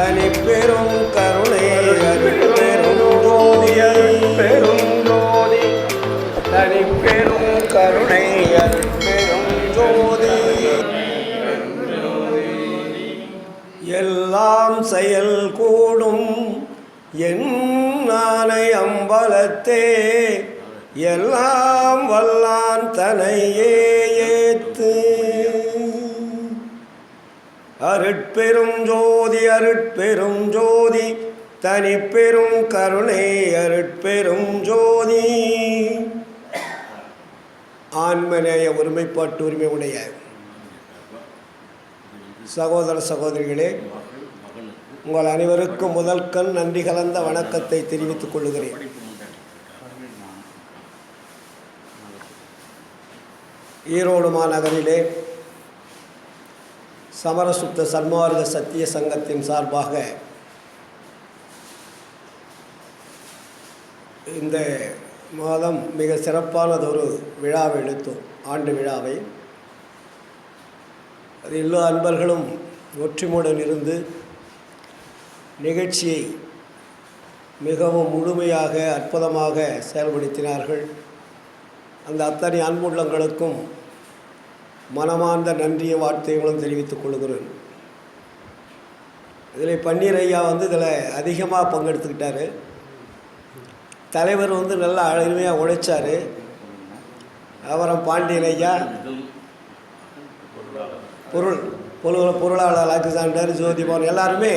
தனி பெரும் கருணை அருட்பெரும் ஜோதி அருட்பெரும் ஜோதி தனி பெரும் கருணை அருட்பெரும் ஜோதி எல்லாம் செயல் கூடும் என் ஆனை அம்பலத்தே எல்லாம் வல்லான் தனையே ஏத்து அருட்பெரும் ஜோதி அருட்பெரும் ஜோதி தனி பெரும் கருணை அருட்பெரும் ஜோதி. ஆன்மநேய ஒருமைப்பாட்டு உரிமை உடைய சகோதர சகோதரிகளே, உங்கள் அனைவருக்கும் முதல் கண் நன்றி கலந்த வணக்கத்தை தெரிவித்துக் கொள்கிறேன். ஈரோடு மாநகரிலே சமரசுத்த சன்மார்க்க சத்திய சங்கத்தின் சார்பாக இந்த மாதம் மிக சிறப்பானதொரு விழாவை எடுத்தோம், ஆண்டு விழாவை. அது எல்லா அன்பர்களும் ஒற்றுமையுடன் இருந்து நிகழ்ச்சியை மிகவும் முழுமையாக அற்புதமாக செயல்படுத்தினார்கள். அந்த அத்தனை அன்புள்ளங்களுக்கும் மனமார்ந்த நன்றிய வார்த்தைகளும் தெரிவித்துக் கொள்கிறேன். இதில் பன்னீர் ஐயா இதில் அதிகமாக பங்கெடுத்துக்கிட்டார். தலைவர் நல்லா அருமையாக உழைச்சார். அப்புறம் பாண்டியன் ஐயா பொருளாளர் அலெக்சாண்டர், ஜோதிபவன் எல்லாருமே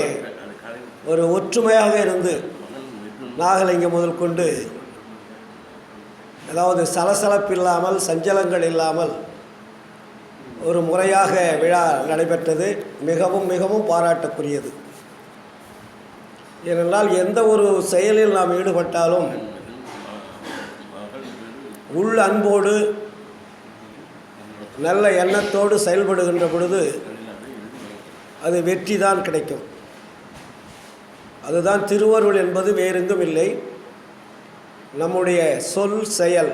ஒரு ஒற்றுமையாக இருந்து நாகலிங்கம் முதல் கொண்டு அதாவது சலசலப்பு இல்லாமல் சஞ்சலங்கள் இல்லாமல் ஒரு முறையாக விழா நடைபெற்றது. மிகவும் மிகவும் பாராட்டக்குரியது. ஏனென்றால் எந்த ஒரு செயலில் நாம் ஈடுபட்டாலும் உள் அன்போடு நல்ல எண்ணத்தோடு செயல்படுகின்ற பொழுது அது வெற்றி தான் கிடைக்கும். அதுதான் திருவருள் என்பது வேறெங்கும் இல்லை. நம்முடைய சொல் செயல்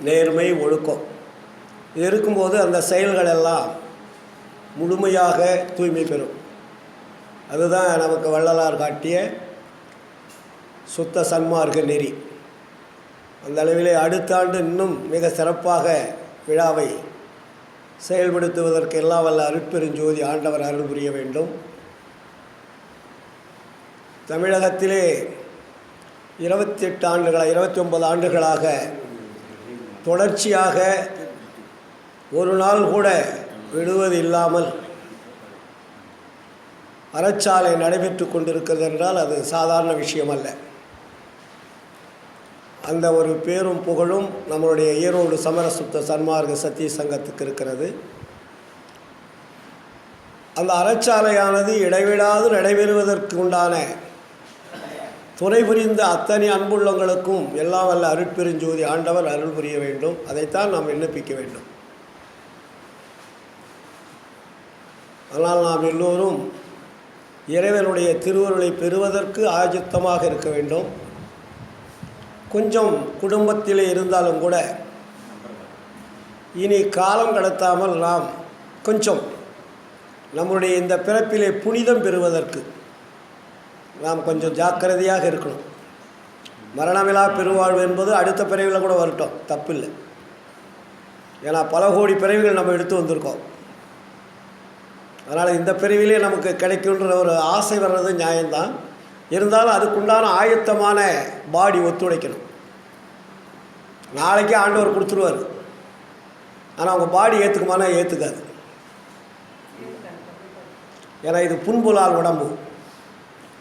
நேர்மை ஒழுக்கம் இது இருக்கும்போது அந்த செயல்கள் எல்லாம் முழுமையாக தூய்மை பெறும். அதுதான் நமக்கு வள்ளலார் காட்டிய சுத்த சன்மார்க்க நெறி. அந்த அளவிலே அடுத்த ஆண்டு இன்னும் மிக சிறப்பாக விழாவை செயல்படுத்துவதற்கு எல்லாம் வல்ல அருட்பெருஞ்சோதி ஆண்டவர் அருள் புரிய வேண்டும். தமிழகத்திலே 28 ஆண்டுகளாக 29 ஆண்டுகளாக தொடர்ச்சியாக ஒரு நாள் கூட விடுவது இல்லாமல் அறச்சாலை நடைபெற்று கொண்டிருக்கிறது என்றால் அது சாதாரண விஷயம் அல்ல. அந்த ஒரு பேரும் புகழும் நம்மளுடைய ஈரோடு சமரசுத்த சன்மார்க்க சத்திய சங்கத்துக்கு இருக்கிறது. அந்த அறச்சாலையானது இடைவிடாது நடைபெறுவதற்கு உண்டான துணை புரிந்த அத்தனை அன்புள்ளங்களுக்கும் எல்லாம் வல்ல அருட்பெருஞ்சோதி ஆண்டவர் அருள் புரிய வேண்டும். அதைத்தான் நாம் விண்ணப்பிக்க வேண்டும். ஆனால் நாம் எல்லோரும் இறைவனுடைய திருவருளை பெறுவதற்கு ஆயத்தமாக இருக்க வேண்டும். கொஞ்சம் குடும்பத்திலே இருந்தாலும் கூட இனி காலம் கடத்தாமல் நாம் கொஞ்சம் நம்முடைய இந்த பிறப்பிலே புனிதம் பெறுவதற்கு நாம் கொஞ்சம் ஜாக்கிரதையாக இருக்கணும். மரணமில்லா பெருவாழ்வு என்பது அடுத்த பிறவியில் கூட வரட்டும், தப்பில்லை. ஏன்னா பல கோடி பிறவிகள் நம்ம எடுத்து வந்திருக்கோம். அதனால் இந்த பிறவிலே நமக்கு கிடைக்குன்ற ஒரு ஆசை வர்றது நியாயம்தான். இருந்தாலும் அதுக்குண்டான ஆயத்தமான பாடி ஒத்துழைக்கணும். நாளைக்கே ஆண்டவர் கொடுத்துருவார். ஆனால் அவங்க பாடி ஏற்றுக்குமானா ஏற்றுக்காது. ஏன்னா இது புன்புலால் உடம்பு.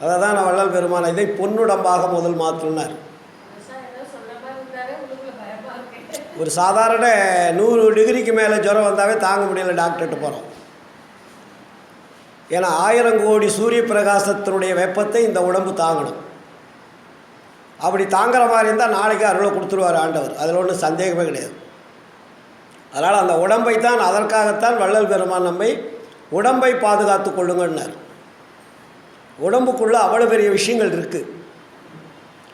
அதை தான் நான் வள்ளல் பெருமான இதை பொன்னுடம்பாக முதல் மாற்றினார். ஒரு சாதாரண 100 டிகிரிக்கு மேலே ஜுரம் வந்தாவே தாங்க முடியல, டாக்டர்கிட்ட போகிறோம். ஏன்னா 1000 கோடி சூரிய பிரகாசத்தினுடைய வெப்பத்தை இந்த உடம்பு தாங்கணும். அப்படி தாங்குற மாதிரி இருந்தால் நாளைக்கு அருளை கொடுத்துருவார் ஆண்டவர். அதில் ஒன்றும் சந்தேகமே கிடையாது. அதனால் அந்த உடம்பை தான், அதற்காகத்தான் வள்ளல் பெருமான் நம்மை உடம்பை பாதுகாத்து கொள்ளுங்கன்னார். உடம்புக்குள்ளே அவ்வளோ பெரிய விஷயங்கள் இருக்குது.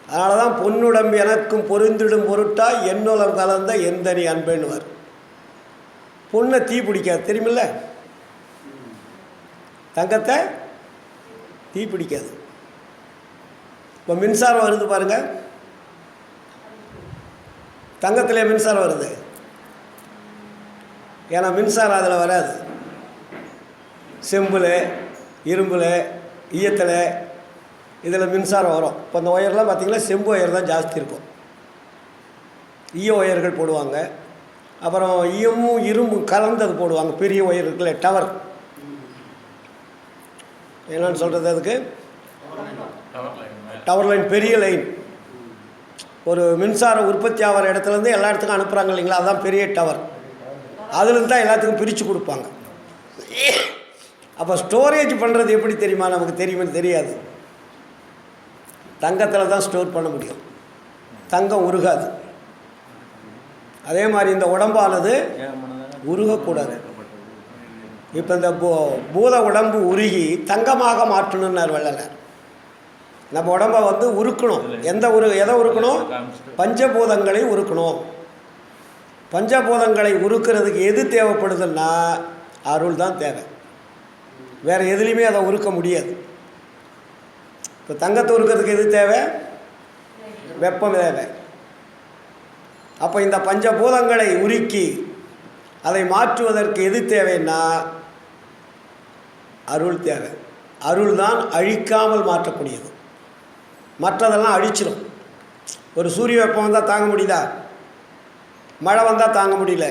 அதனால தான் பொன்னுடம்பு எனக்கும் பொருந்திடும் பொருட்டாய் என்னுலம் கலந்த எந்தனி அன்பேன்னுவார். பொண்ணை தீ பிடிக்காது, தெரியுமில்ல? தங்கத்தை தீ பிடிக்காது. இப்போ மின்சாரம் வருது பாருங்கள், தங்கத்திலே மின்சாரம் வருது. ஏன்னா மின்சாரம் அதில் வராது. செம்பில், இரும்பில், ஈயத்தில் இதில் மின்சாரம் வரும். இப்போ இந்த ஒயர்லாம் பார்த்திங்கன்னா செம்பு ஒயர் தான் ஜாஸ்தி இருக்கும். ஈய ஒயர்கள் போடுவாங்க. அப்புறம் ஈயமும் இரும்பும் கலந்தது போடுவாங்க. பெரிய ஒயர் இருக்குல்ல, டவர், என்னன்னு சொல்கிறது அதுக்கு, டவர் லைன், பெரிய லைன். ஒரு மின்சாரம் உற்பத்தி ஆகிற இடத்துலேருந்து எல்லா இடத்துக்கும் அனுப்புகிறாங்க இல்லைங்களா, அதுதான் பெரிய டவர். அதுலேருந்து தான் எல்லாத்துக்கும் பிரித்து கொடுப்பாங்க. அப்போ ஸ்டோரேஜ் பண்ணுறது எப்படி தெரியுமா? நமக்கு தெரியுமான்னு தெரியாது. தங்கத்தில் தான் ஸ்டோர் பண்ண முடியும். தங்கம் உருகாது. அதே மாதிரி இந்த உடம்பானது உருகக்கூடாது. இப்போ இந்த பூத உடம்பு உருகி தங்கமாக மாற்றணுன்னார் வள்ளலார். நம்ம உடம்பை வந்து உருக்கணும். எதை உருக்கணும்? பஞ்சபூதங்களை உருக்கணும். பஞ்சபூதங்களை உருக்கிறதுக்கு எது தேவைப்படுதுன்னா அருள் தான் தேவை. வேறு எதுலேயுமே அதை உருக்க முடியாது. இப்போ தங்கத்தை உருக்கிறதுக்கு எது தேவை? வெப்பம் தேவை. அப்போ இந்த பஞ்சபூதங்களை உருக்கி அதை மாற்றுவதற்கு எது தேவைன்னா அருள் தேவை. அருள் தான் அழிக்காமல் மாற்றக்கூடியது. மற்றதெல்லாம் அழிச்சிடும். ஒரு சூரிய வெப்பம் வந்தால் தாங்க முடியுதா? மழை வந்தால் தாங்க முடியல.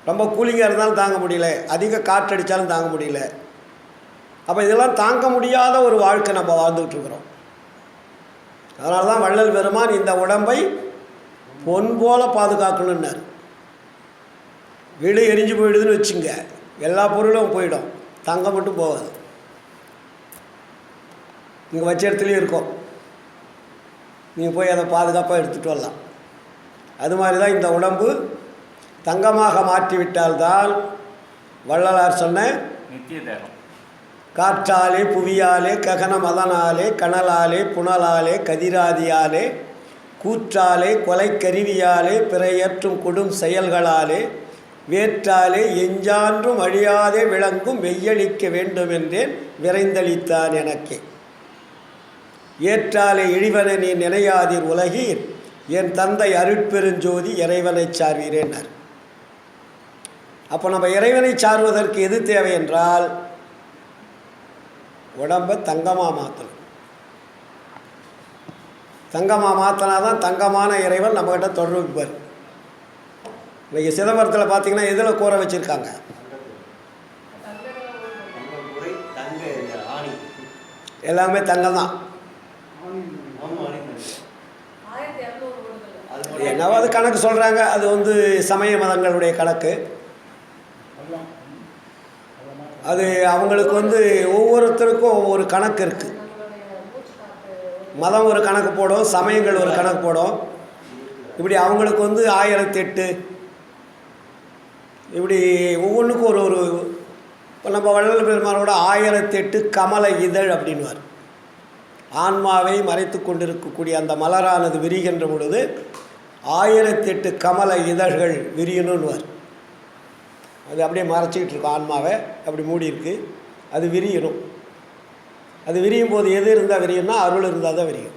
ரொம்ப கூலிங்காக இருந்தாலும் தாங்க முடியல. அதிக காற்று அடித்தாலும் தாங்க முடியல. அப்போ இதெல்லாம் தாங்க முடியாத ஒரு வாழ்க்கை நம்ம வாழ்ந்துக்கிட்டு இருக்கிறோம். அதனால தான் வள்ளல் பெருமான் இந்த உடம்பை பொன் போல பாதுகாக்கணுன்னார். வீடு எரிஞ்சு போயிடுதுன்னு வச்சுங்க, எல்லா பொருளும் போயிடும், தங்கம் மட்டும் போகாது. நீங்கள் வச்ச இடத்துலையும் இருக்கும். நீங்கள் போய் அதை பாதுகாப்பாக எடுத்துகிட்டு வரலாம். அது மாதிரி தான் இந்த உடம்பு தங்கமாக மாற்றிவிட்டால்தான் வள்ளலார் சொன்ன நித்திய தேகம். காற்றாலே, புவியாலே, ககன மதனாலே, கனலாலே, புனலாலே, கதிராதியாலே, கூற்றாலே, கொலை கருவியாலே, பிறையற்றும் கொடும் செயல்களாலே, வேற்றாலே எஞ்சான்றும் அழியாதே விளங்கும் வெய்யளிக்க வேண்டுமென்றேன் விரைந்தளித்தான் எனக்கே. ஏற்றாலே இழிவன நீ நினையாதீர் உலகீர், என் தந்தை அருட்பெருஞ்சோதி இறைவனை சார்வீரேனார். அப்போ நம்ம இறைவனை சார்வதற்கு எது தேவை என்றால் உடம்பை தங்கமாக மாற்றணும். தங்கமாக மாற்றினா தான் தங்கமான இறைவன் நம்மக்கிட்ட தொடர்புப்பார். இன்றைக்கி சிதம்பரத்தில் பார்த்திங்கன்னா எதில் கூரை வச்சுருக்காங்க? எல்லாமே தங்கம் தான். என்னவோ அது கணக்கு சொல்கிறாங்க. அது வந்து சமய மதங்களுடைய கணக்கு. அது அவங்களுக்கு வந்து ஒவ்வொருத்தருக்கும் ஒவ்வொரு கணக்கு இருக்குது. மதம் ஒரு கணக்கு போடும், சமயங்கள் ஒரு கணக்கு போடும். இப்படி அவங்களுக்கு வந்து 1008 இப்படி ஒவ்வொன்றுக்கும் ஒரு இப்போ நம்ம வள்ளல் பெருமானோட 1008 கமல இதழ் அப்படின்வார். ஆன்மாவை மறைத்து கொண்டிருக்கக்கூடிய அந்த மலரானது விரிகின்ற பொழுது 1008 கமல இதழ்கள் விரியணும்னுவார். அது அப்படியே மறைச்சிக்கிட்டு இருக்கும். ஆன்மாவை அப்படி மூடி இருக்குது, அது விரியணும். அது விரியும் போது எது இருந்தால் விரியும்னா அருள் இருந்தால் தான் விரியும்.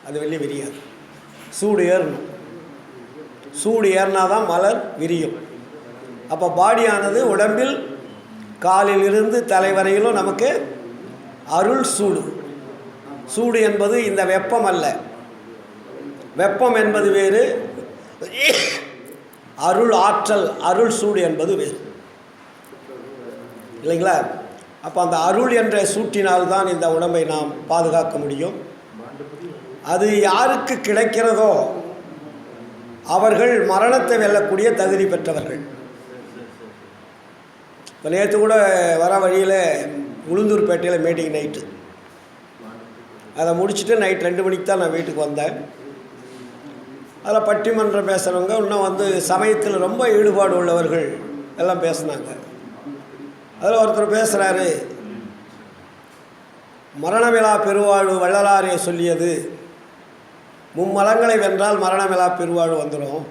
அது வெளியே விரியாது. சூடு ஏறணும். சூடு ஏறினா தான் மலர் விரியும். அப்போ பாடியானது உடம்பில் காலிலிருந்து தலைவரையிலும் நமக்கு அருள் சூடு. சூடு என்பது இந்த வெப்பம் அல்ல. வெப்பம் என்பது வேறு, அருள் ஆற்றல், அருள் சூடு என்பது வேறு, இல்லைங்களா? அப்போ அந்த அருள் என்ற சூட்டினால்தான் இந்த உடம்பை நாம் பாதுகாக்க முடியும். அது யாருக்கு கிடைக்கிறதோ அவர்கள் மரணத்தை வெல்லக்கூடிய தகுதி பெற்றவர்கள். இப்போ நேற்று கூட வர வழியில் உளுந்தூர்பேட்டையில் மீட்டிங் நைட்டு, அதை முடிச்சுட்டு நைட் 2 மணிக்கு தான் நான் வீட்டுக்கு வந்தேன். அதில் பட்டிமன்றம் பேசுகிறவங்க, இன்னும் வந்து சமயத்தில் ரொம்ப ஈடுபாடு உள்ளவர்கள் எல்லாம் பேசுனாங்க. அதில் ஒருத்தர் பேசுகிறாரு, மரணமிலா பெருவாழ்வு வள்ளலாரே சொல்லியது, மும்மலங்களை வென்றால் மரணமிலா பெருவாழ்வு வந்துடும்.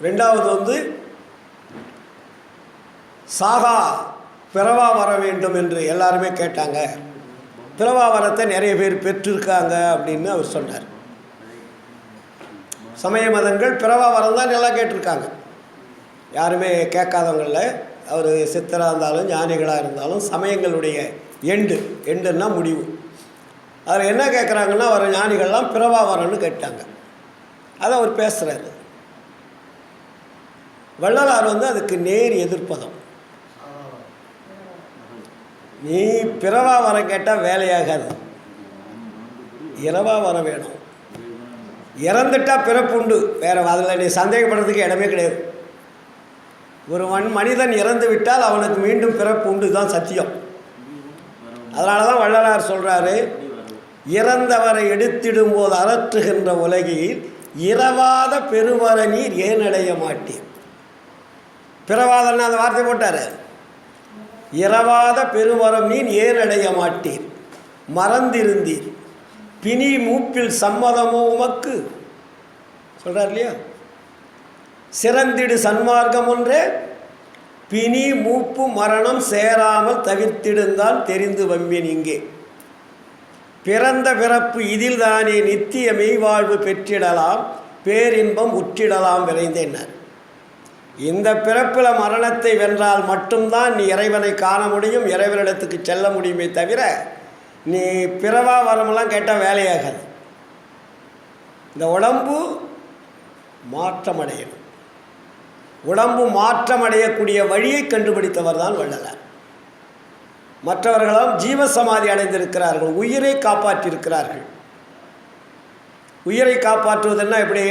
ரெண்டாவது வந்து சாகா பிறவா வர வேண்டும் என்று எல்லாருமே கேட்டாங்க. பிறவா வரத்தை நிறைய பேர் பெற்றிருக்காங்க அப்படின்னு அவர் சொன்னார். சமய மதங்கள் பிறவா வரம் தான் எல்லாம் கேட்டிருக்காங்க, யாருமே கேட்காதவங்கள. அவர் சித்தராக இருந்தாலும் ஞானிகளாக இருந்தாலும் சமயங்களுடைய எண்டுன்னா முடிவு. அதில் என்ன கேட்குறாங்கன்னா, வர ஞானிகள்லாம் பிறவா வரன்னு கேட்டாங்க. அதை அவர் பேசுகிறாரு. வள்ளலார் அதுக்கு நேர் எதிர்ப்பதம். நீ பிறவா வரம் கேட்டால் வேலையாகாது, இரவா வர வேணும். இறந்துட்டால் பிறப்புண்டு, வேறு அதில் நீ சந்தேகப்படுறதுக்கு இடமே கிடையாது. ஒரு மனிதன் இறந்து விட்டால் அவனுக்கு மீண்டும் பிறப்பு உண்டு, தான் சத்தியம். அதனால தான் வள்ளலார் சொல்கிறாரு, இறந்தவரை எடுத்திடும் போது அரற்றுகின்ற உலகில் இரவாத பெருவர நீர் ஏனடைய மாட்டீர். பிறவாதன்னா அந்த வார்த்தை போட்டார். இரவாத பெருவரம் நீர் ஏனடைய மாட்டீர், மறந்திருந்தீர் பிணி மூப்பில் சம்மதமோ உமக்கு சொல்கிறார் இல்லையா. சிறந்திடு சன்மார்க்கம் ஒன்றே பிணி மூப்பு மரணம் சேராமல் தவிர்த்திடுந்தான் தெரிந்து வம்பின் இங்கே. பிறந்த பிறப்பு இதில் தானே நித்திய மெய்வாழ்வு பெற்றிடலாம், பேரின்பம் உற்றிடலாம் விரைந்தேன்னார். இந்த பிறப்பில் மரணத்தை வென்றால் மட்டும்தான் நீ இறைவனை காண முடியும், இறைவனிடத்துக்கு செல்ல முடியுமே தவிர நீ பிறவா வரமெல்லாம் கேட்டால் வேலையாகாது. இந்த உடம்பு மாற்றமடையணும். உடம்பு மாற்றமடையக்கூடிய வழியை கண்டுபிடித்தவர் தான் வள்ளலார். மற்றவர்களும் ஜீவசமாதி அடைந்திருக்கிறார்கள், உயிரை காப்பாற்றியிருக்கிறார்கள். உயிரை காப்பாற்றுவதுன்னா எப்படி?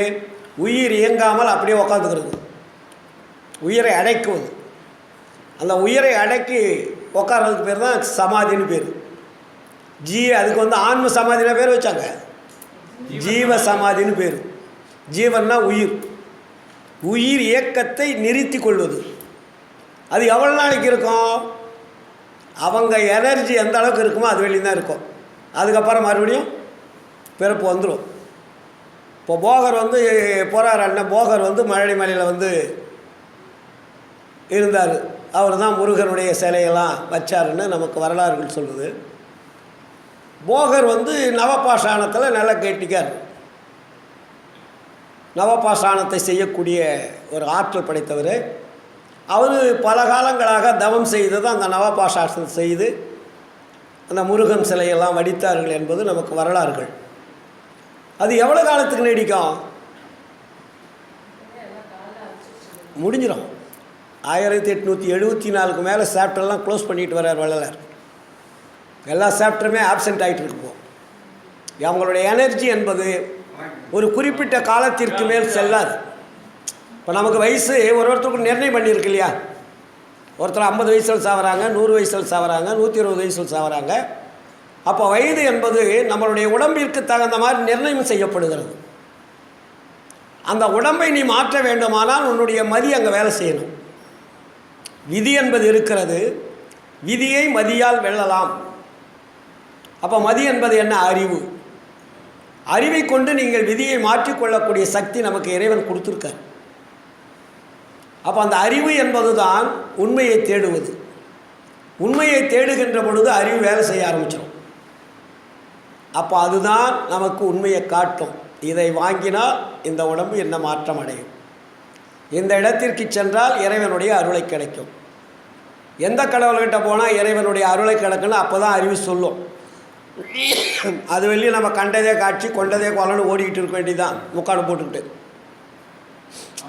உயிர் இயங்காமல் அப்படியே உக்காந்துக்கிறது, உயிரை அடைக்குவது. அந்த உயிரை அடக்கி உட்கார்றதுக்கு பேர் தான் சமாதின்னு பேர். அதுக்கு ஆன்ம சமாதின பேர் வச்சாங்க, ஜீவ சமாதின்னு பேர். ஜீவன்னா உயிர், உயிர் இயக்கத்தை நிறுத்தி கொள்வது. அது எவ்வளோ நாளைக்கு இருக்கும்? அவங்க எனர்ஜி எந்த அளவுக்கு இருக்குமோ அது வெளியே தான் இருக்கும். அதுக்கப்புறம் மறுபடியும் பிறப்பு வந்துடும். இப்போ போகர் போகிறார் அண்ணன் போகர் மழை மலையில் இருந்தார். அவர் தான் முருகனுடைய சிலையெல்லாம் வச்சாருன்னு நமக்கு வரலாறுகள் சொல்லுது. போகர் நவபாஷாணத்தில் நல்லா கேட்டிக்கார். நவபாஷாணத்தை செய்யக்கூடிய ஒரு ஆற்றல் படைத்தவர். அவர் பல காலங்களாக தவம் செய்தது அந்த நவபாஷாணத்தை செய்து அந்த முருகன் சிலையெல்லாம் வடித்தார்கள் என்பது நமக்கு வரலாறுகள். அது எவ்வளோ காலத்துக்கு நீடிக்கும்? முடிஞ்சிடும். 1874 மேலே சாப்டர்லாம் க்ளோஸ் பண்ணிட்டு வர்றார் வள்ளலார். எல்லா சாப்டருமே ஆப்சென்ட் ஆகிட்டு இருக்குப்போம். அவங்களுடைய எனர்ஜி என்பது ஒரு குறிப்பிட்ட காலத்திற்கு மேல் செல்லாது. இப்போ நமக்கு வயசு ஒருத்தருக்கு நிர்ணயம் பண்ணியிருக்கு இல்லையா. ஒருத்தர் 50 வயசில் சாவறாங்க, 100 வயசில் சாவறாங்க, 120 வயசில் சாவறாங்க. அப்போ வயது என்பது நம்மளுடைய உடம்பிற்கு தகுந்த மாதிரி நிர்ணயம் செய்யப்படுகிறது. அந்த உடம்பை நீ மாற்ற வேண்டுமானால் உன்னுடைய மதி அங்கே வேலை செய்யணும். விதி என்பது இருக்கிறது, விதியை மதியால் வெல்லலாம். அப்போ மதி என்பது என்ன? அறிவு. அறிவை கொண்டு நீங்கள் விதியை மாற்றிக்கொள்ளக்கூடிய சக்தி நமக்கு இறைவன் கொடுத்துருக்கார். அப்போ அந்த அறிவு என்பது தான் உண்மையை தேடுவது. உண்மையை தேடுகின்ற பொழுது அறிவு வேலை செய்ய ஆரம்பிச்சிடும். அப்போ அதுதான் நமக்கு உண்மையை காட்டும். இதை வாங்கினால் இந்த உடம்பு என்ன மாற்றம் அடையும், இந்த இடத்திற்கு சென்றால் இறைவனுடைய அருளை கிடைக்கும். எந்த கடவுள்கிட்ட போனால் இறைவனுடைய அருளை கிடைக்குன்னு அப்போ தான் அறிவு சொல்லும். அது வெளியே நம்ம கண்டதே காட்சி கொண்டதே கொலன்னு ஓடிக்கிட்டு இருக்க வேண்டியதான் முக்காடு போட்டுக்கிட்டு.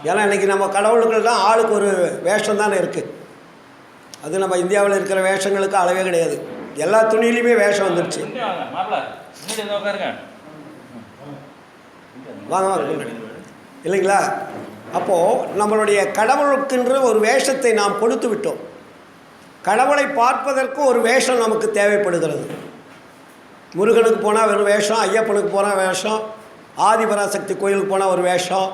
ஏன்னா இன்றைக்கி நம்ம கடவுளுக்கெல்லாம் ஆளுக்கு ஒரு வேஷம் தானே இருக்குது. அது நம்ம இந்தியாவில் இருக்கிற வேஷங்களுக்கு அளவே கிடையாது. எல்லா துணியிலையுமே வேஷம் வந்துடுச்சு. வாங்க வாங்க இல்லைங்களா? அப்போது நம்மளுடைய கடவுளுக்கென்று ஒரு வேஷத்தை நாம் கொடுத்து விட்டோம். கடவுளை பார்ப்பதற்கு ஒரு வேஷம் நமக்கு தேவைப்படுகிறது. முருகனுக்கு போனால் ஒரு வேஷம், ஐயப்பனுக்கு போனால் வேஷம், ஆதிபராசக்தி கோயிலுக்கு போனால் ஒரு வேஷம்,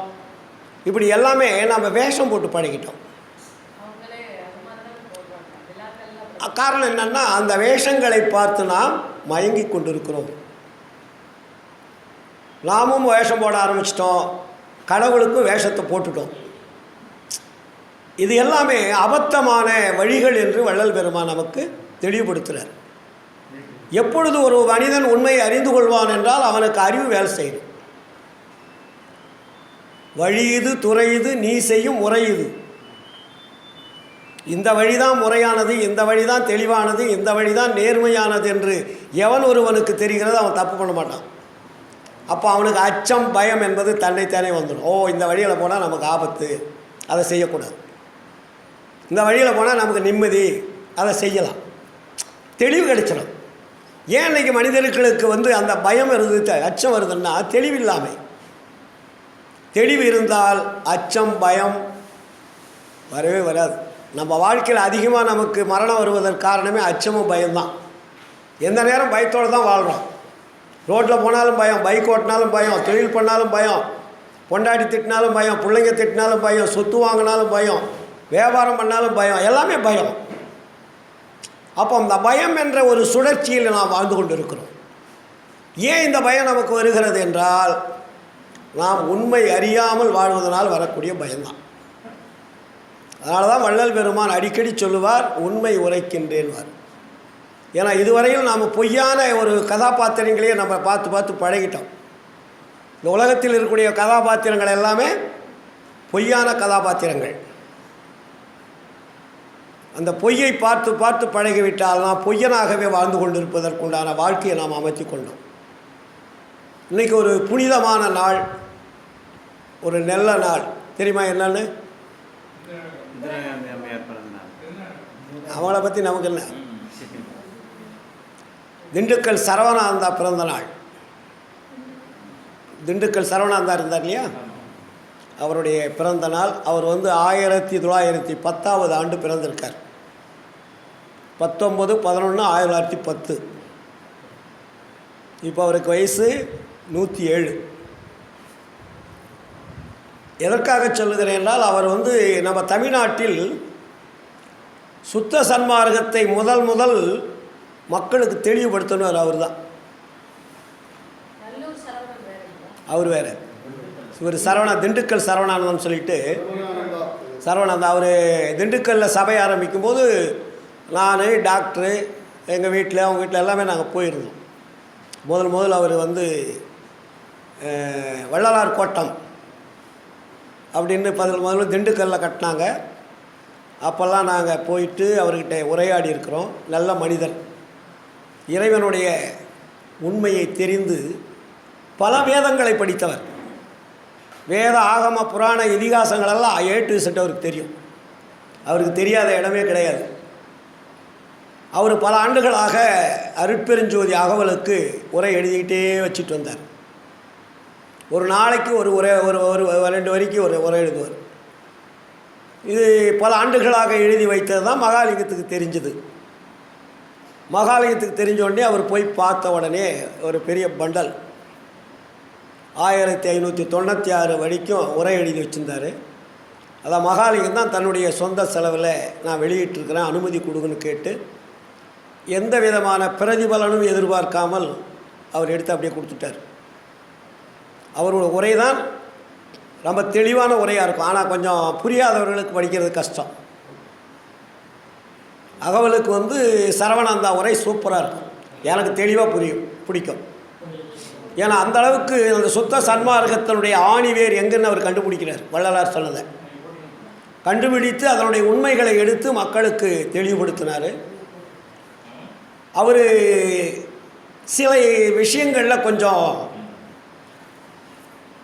இப்படி எல்லாமே நம்ம வேஷம் போட்டு பழகிட்டோம். காரணம் என்னன்னா அந்த வேஷங்களை பார்த்து நாம் மயங்கி கொண்டிருக்கிறோம். நாமும் வேஷம் போட ஆரம்பிச்சிட்டோம், கடவுளுக்கும் வேஷத்தை போட்டுட்டோம். இது எல்லாமே அபத்தமான வழிகள் என்று வள்ளல் பெருமான் நமக்கு தெளிவுபடுத்துகிறார். எப்பொழுது ஒரு மனிதன் உண்மையை அறிந்து கொள்வான் என்றால் அவனுக்கு அறிவு வேலை செய்யும். வழி இது, துறை இது, நீ செய்யும் முறை இது. இந்த வழிதான் முறையானது, இந்த வழிதான் தெளிவானது, இந்த வழிதான் நேர்மையானது என்று எவன் ஒருவனுக்கு தெரிகிறது அவன் தப்பு பண்ண மாட்டான். அப்போ அவனுக்கு அச்சம், பயம் என்பது தன்னைத்தானே வந்துடும். ஓ, இந்த வழியில் போனால் நமக்கு ஆபத்து, அதை செய்யக்கூடாது. இந்த வழியில் போனால் நமக்கு நிம்மதி, அதை செய்யலாம். தெளிவு கிடைச்சிடும். ஏன் இன்றைக்கி மனிதர்களுக்கு அந்த பயம் வருது, அச்சம் வருதுன்னா தெளிவில்லாமை. தெளிவு இருந்தால் அச்சம், பயம் வரவே வராது. நம்ம வாழ்க்கையில் அதிகமாக நமக்கு மரணம் வருவதற்கு காரணமே அச்சமும் பயம்தான். எந்த நேரம் பயத்தோடு தான் வாழ்கிறோம். ரோட்டில் போனாலும் பயம், பைக் ஓட்டினாலும் பயம், தொழில் பண்ணாலும் பயம், பொண்டாட்டி திட்டினாலும் பயம், பிள்ளைங்க திட்டினாலும் பயம், சொத்து வாங்கினாலும் பயம், வியாபாரம் பண்ணாலும் பயம், எல்லாமே பயம். அப்போ அந்த பயம் என்ற ஒரு சுழற்சியில் நாம் வாழ்ந்து கொண்டு இருக்கிறோம். ஏன் இந்த பயம் நமக்கு வருகிறது என்றால் நாம் உண்மை அறியாமல் வாழ்வதனால் வரக்கூடிய பயம்தான். அதனால தான் வள்ளல் பெருமான் அடிக்கடி சொல்லுவார், உண்மை உரைக்கின்றேன்வார். ஏன்னா இதுவரையில் நாம் பொய்யான ஒரு கதாபாத்திரங்களையே நம்ம பார்த்து பார்த்து பழகிட்டோம். இந்த உலகத்தில் இருக்கக்கூடிய கதாபாத்திரங்கள் எல்லாமே பொய்யான கதாபாத்திரங்கள். அந்த பொய்யை பார்த்து பார்த்து பழகிவிட்டால் நாம் பொய்யனாகவே வாழ்ந்து கொண்டிருப்பதற்குண்டான வாழ்க்கையை நாம் அமைத்து கொண்டோம். இன்றைக்கி ஒரு புனிதமான நாள், ஒரு நல்ல நாள். தெரியுமா என்னன்னு? அவளை பற்றி நமக்கு என்ன? திண்டுக்கல் சரவணானந்தா பிறந்த நாள். திண்டுக்கல் சரவணானந்தா இருந்தார் இல்லையா, அவருடைய பிறந்த நாள். அவர் 1910 ஆண்டு பிறந்திருக்கார். 19/11/1910. இப்போ அவருக்கு வயசு 107. எதற்காக சொல்லுகிறேன் என்றால், அவர் நம்ம தமிழ்நாட்டில் சுத்த சன்மார்க்கத்தை முதல் மக்களுக்கு தெளிவுபடுத்தினார். அவர் தான். அவர் வேறு, இவர் திண்டுக்கல் சரவணானந்தம் சொல்லிட்டு சரவணானந்தா. அவர் திண்டுக்கல்லில் சபை ஆரம்பிக்கும் போது நான், டாக்டரு, எங்கள் வீட்டில், அவங்க வீட்டில் எல்லாமே நாங்கள் போயிருந்தோம். முதல் அவர் வள்ளலார் கோட்டம் அப்படின்னு முதல்ல திண்டுக்கல்லில் கட்டினாங்க. அப்போல்லாம் நாங்கள் போயிட்டு அவர்கிட்ட உரையாடி இருக்கிறோம். நல்ல மனிதர், இறைவனுடைய உண்மையை தெரிந்து பல வேதங்களை படித்தவர். வேத, ஆகம, புராண, இதிகாசங்களெல்லாம் A to Z அவருக்கு தெரியும். அவருக்கு தெரியாத இடமே கிடையாது. அவர் பல ஆண்டுகளாக அருட்பெருஞ்சோதி அகவலுக்கு உரை எழுதிக்கிட்டே வச்சுட்டு வந்தார். ஒரு நாளைக்கு ஒரு உரை, ஒரு 2 வரிக்கு ஒரு உரை எழுதுவார். இது பல ஆண்டுகளாக எழுதி வைத்தது தான் மகாலிங்கத்துக்கு தெரிஞ்சது. மகாலிங்கத்துக்கு தெரிஞ்ச உடனே அவர் போய் பார்த்த உடனே ஒரு பெரிய பண்டல் 1596 வரைக்கும் உரை எழுதி வச்சுருந்தார். அதான் மகாலிங்கம் தான் தன்னுடைய சொந்த செலவில் நான் வெளியிட்டிருக்கிறேன், அனுமதி கொடுங்கன்னு கேட்டு எந்த விதமான பிரதிபலனும் எதிர்பார்க்காமல் அவர் எடுத்து அப்படியே கொடுத்துட்டார். அவரோட உரை தான் ரொம்ப தெளிவான உரையாக இருக்கும். ஆனால் கொஞ்சம் புரியாதவர்களுக்கு படிக்கிறது கஷ்டம். அகவலுக்கு சரவணானந்தா உரை சூப்பராக இருக்கும். எனக்கு தெளிவாக பிடிக்கும். ஏன்னா அந்த அளவுக்கு அந்த சுத்த சன்மார்க்கத்தினுடைய ஆணிவேர் எங்கன்னு அவர் கண்டுபிடிக்கிறார். வள்ளலார் சொன்னதை கண்டுபிடித்து அதனுடைய உண்மைகளை எடுத்து மக்களுக்கு தெளிவுபடுத்தினார். அவர் சில விஷயங்களில் கொஞ்சம்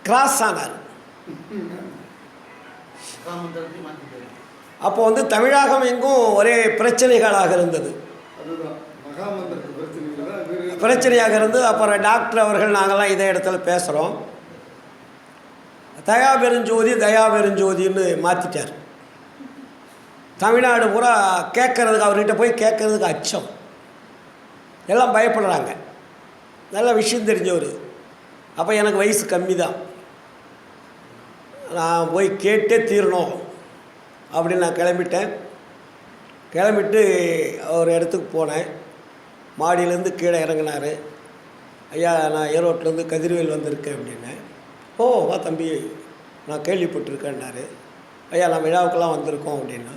கிராஸ் ஆனார். அப்போ தமிழகம் எங்கும் ஒரே பிரச்சனைகளாக இருந்தது. பிரச்சனையாக இருந்தது. அப்புறம் டாக்டர் அவர்கள் நாங்கள்லாம் இதே இடத்துல பேசுகிறோம். தயாபெருஞ்சோதின்னு மாற்றிட்டார். தமிழ்நாடு பூரா கேட்கறதுக்கு, அவர்கிட்ட போய் கேட்கறதுக்கு அச்சம், எல்லாம் பயப்படுறாங்க. நல்ல விஷயம் தெரிஞ்சவர். அப்போ எனக்கு வயசு கம்மி தான். நான் போய் கேட்டே தீரணும் அப்படின்னு நான் கிளம்பிட்டு ஒரு இடத்துக்கு போனேன். மாடியிலேருந்து கீழே இறங்கினார். ஐயா, நான் ஈரோட்டிலேருந்து கதிர்வேல் வந்திருக்கேன் அப்படின்னேன். ஓ, வா தம்பி, நான் கேள்விப்பட்டிருக்கேன்னாரு. ஐயா நான் விழாவுக்கெல்லாம் வந்திருக்கோம் அப்படின்னா.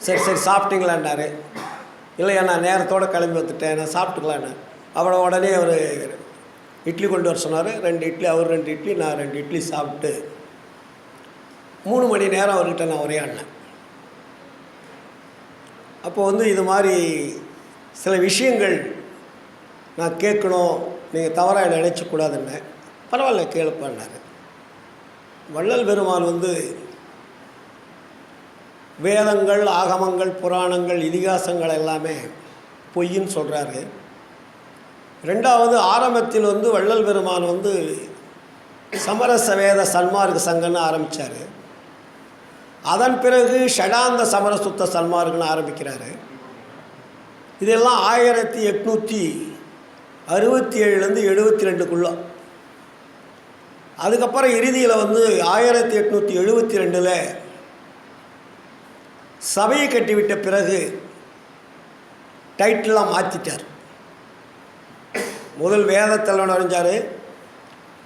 சரி சரி சாப்பிட்டீங்களான்னாரு. இல்லையா நான் நேரத்தோடு கிளம்பி வந்துட்டேன், நான் சாப்பிட்டுக்கலான்னு. அவரை உடனே அவர் இட்லி கொண்டு வர சொன்னார். 2 இட்லி, அவர் 2 இட்லி, நான் 2 இட்லி சாப்பிட்டு 3 மணி நேரம் அவர்கிட்ட நான் உரையாடினேன். அப்போது இது மாதிரி சில விஷயங்கள் நான் கேட்கணும், நீங்கள் தவறாக நினைச்சக்கூடாதுன்னு. பரவாயில்ல கேளுப்பான்னாரு. வள்ளல் பெருமான் வேதங்கள், ஆகமங்கள், புராணங்கள், இதிகாசங்கள் எல்லாமே பொய்ன்னு சொல்கிறாரு. ரெண்டாவது ஆரம்பத்தில் வள்ளல் பெருமான் சமரச வேத சன்மார்க்க சங்கம்னு ஆரம்பித்தார். அதன் பிறகு ஷடாந்த சமரசுத்த சன்மார்க்கன்னு ஆரம்பிக்கிறாரு. இதெல்லாம் 1867லேருந்து 72க்குள்ள. அதுக்கப்புறம் இறுதியில் 1872 சபையை கட்டிவிட்ட பிறகு டைட்டிலாம் மாற்றிட்டார். முதல் வேதத்தில் நுழைஞ்சார்,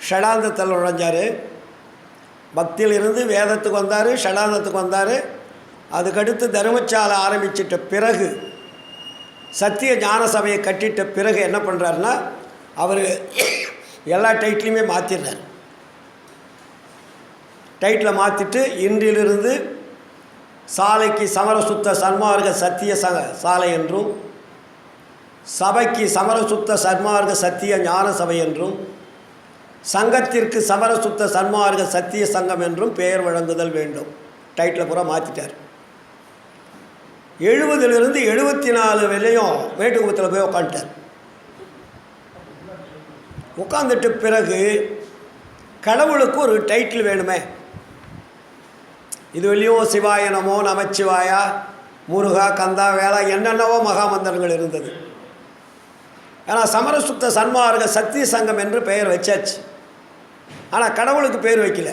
ஷடாந்தத்தில் நுழைஞ்சார், பக்தியிலிருந்து வேதத்துக்கு வந்தார், ஷடாந்தத்துக்கு வந்தார். அதுக்கடுத்து தர்மசாலை ஆரம்பிச்சிட்ட பிறகு, சத்திய ஞான சபையை கட்டிட்ட பிறகு என்ன பண்ணுறாருன்னா, அவர் எல்லா டைட்டிலையுமே மாற்றிடுறார். டைட்டிலை மாற்றிட்டு இன்றிலிருந்து சாலைக்கு சமரசுத்த சன்மார்க்க சத்திய சாலை என்றும், சபைக்கு சமரசுத்த சன்மார்க்க சத்திய ஞான சபை என்றும், சங்கத்திற்கு சமரசுத்த சன்மார்க்க சத்திய சங்கம் என்றும் பெயர் வழங்குதல் வேண்டும். டைட்டில் பூரா மாற்றிட்டார். 70லிருந்து 74 வரையும் மேட்டுக்குப்பத்தில் போய் உட்காந்துட்டார். உட்காந்துட்டு பிறகு கடவுளுக்கு ஒரு டைட்டில் வேணுமே. இது வெளியும் சிவாய நமோ, நமச்சிவாயா, முருகா, கந்தா, வேளா, என்னென்னவோ மகாமந்திரங்கள் இருந்தது. ஆனால் சமரசுத்த சன்மார்க்க சத்திய சங்கம் என்று பெயர் வச்சாச்சு. ஆனால் கடவுளுக்கு பேர் வைக்கல.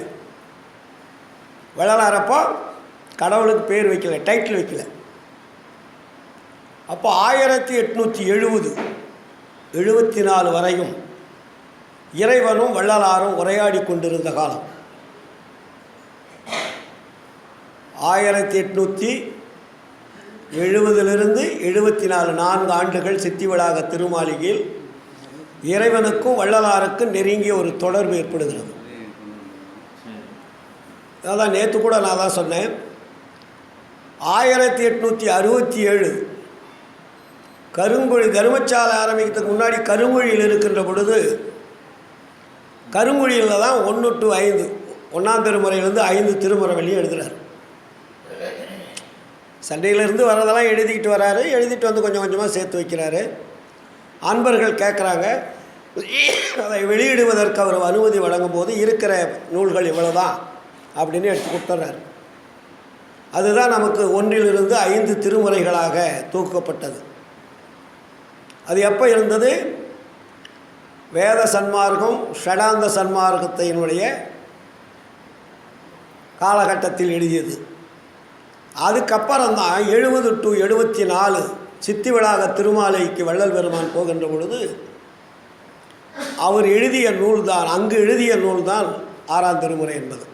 வள்ளலாரப்போ கடவுளுக்கு பேர் வைக்கல, டைட்டில் வைக்கல. அப்போ 1870 74 வரையும் இறைவனும் வள்ளலாரும் உரையாடி கொண்டிருந்த காலம். 1870லிருந்து 74 4 ஆண்டுகள் சித்தி வளாக திருமாளிகையில் இறைவனுக்கும் வள்ளலாருக்கும் நெருங்கிய ஒரு தொடர்பு ஏற்படுகிறது. அதான் நேற்று கூட நான் தான் சொன்னேன். 1867 கருங்குழி தர்மசாலை ஆரம்பிக்கிறதுக்கு முன்னாடி கருங்குழியில் இருக்கின்ற பொழுது, கருங்குழியில் தான் 1 to 5 1ஆம் திருமுறையிலேருந்து 5 திருமுறை வெளியே எழுதுகிறார். சண்டையிலேருந்து வர்றதெல்லாம் எழுதிக்கிட்டு வராரு. எழுதிட்டு கொஞ்சம் கொஞ்சமாக சேர்த்து வைக்கிறாரு. அன்பர்கள் கேட்குறாங்க, அதை வெளியிடுவதற்கு அவர் அனுமதி வழங்கும் போது இருக்கிற நூல்கள் இவ்வளோதான் அப்படின்னு எடுத்து கொடுத்துட்றாரு. அதுதான் நமக்கு 1லிருந்து 5 திருமுறைகளாக தூக்கப்பட்டது. அது எப்போ இருந்தது? வேத சன்மார்க்கம், ஷடாந்த சன்மார்க்கத்தினுடைய காலகட்டத்தில் எழுதியது. அதுக்கப்புறம் தான் 70 to 74 சித்தி வளாக திருமாலைக்கு வள்ளல் பெருமான் போகின்ற பொழுது அவர் எழுதிய நூல்தான், அங்கு எழுதிய நூல்தான் 6ஆம் திருமுறை என்பது.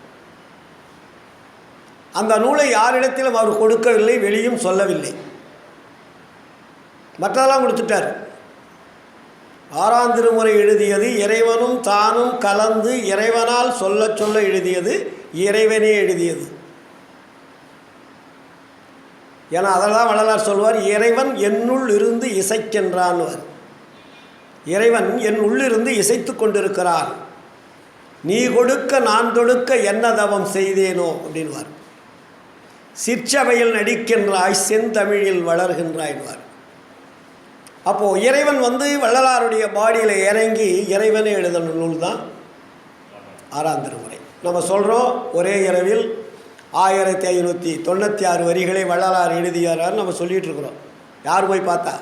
அந்த நூலை யாரிடத்திலும் அவர் கொடுக்கவில்லை, வெளியும் சொல்லவில்லை. மற்றதெல்லாம் கொடுத்துட்டார். 6ஆம் திருமுறை எழுதியது இறைவனும் தானும் கலந்து இறைவனால் சொல்ல சொல்ல எழுதியது, இறைவனே எழுதியது. ஏன்னா அதெல்லாம் வள்ளலார் சொல்வார், இறைவன் என்னுள் இருந்து இசைக்கின்றான்வார். இறைவன் என் உள்ளிருந்து இசைத்து கொண்டிருக்கிறான். நீ கொடுக்க நான் தொடுக்க என்ன தவம் செய்தேனோ அப்படின்வார். சிற்சபையில் நடிக்கின்றாய், செந்தமிழில் வளர்கின்றாய்வார். அப்போது இறைவன் வள்ளலாருடைய பாடியில் இறங்கி இறைவனே எழுதின நூல் தான் 6ஆம் திருமுறை. நம்ம சொல்கிறோம் ஒரே இரவில் 1596 வரிகளை வள்ளலார் எழுதியாரான்னு நம்ம சொல்லிகிட்டு இருக்கிறோம். யார் போய் பார்த்தா?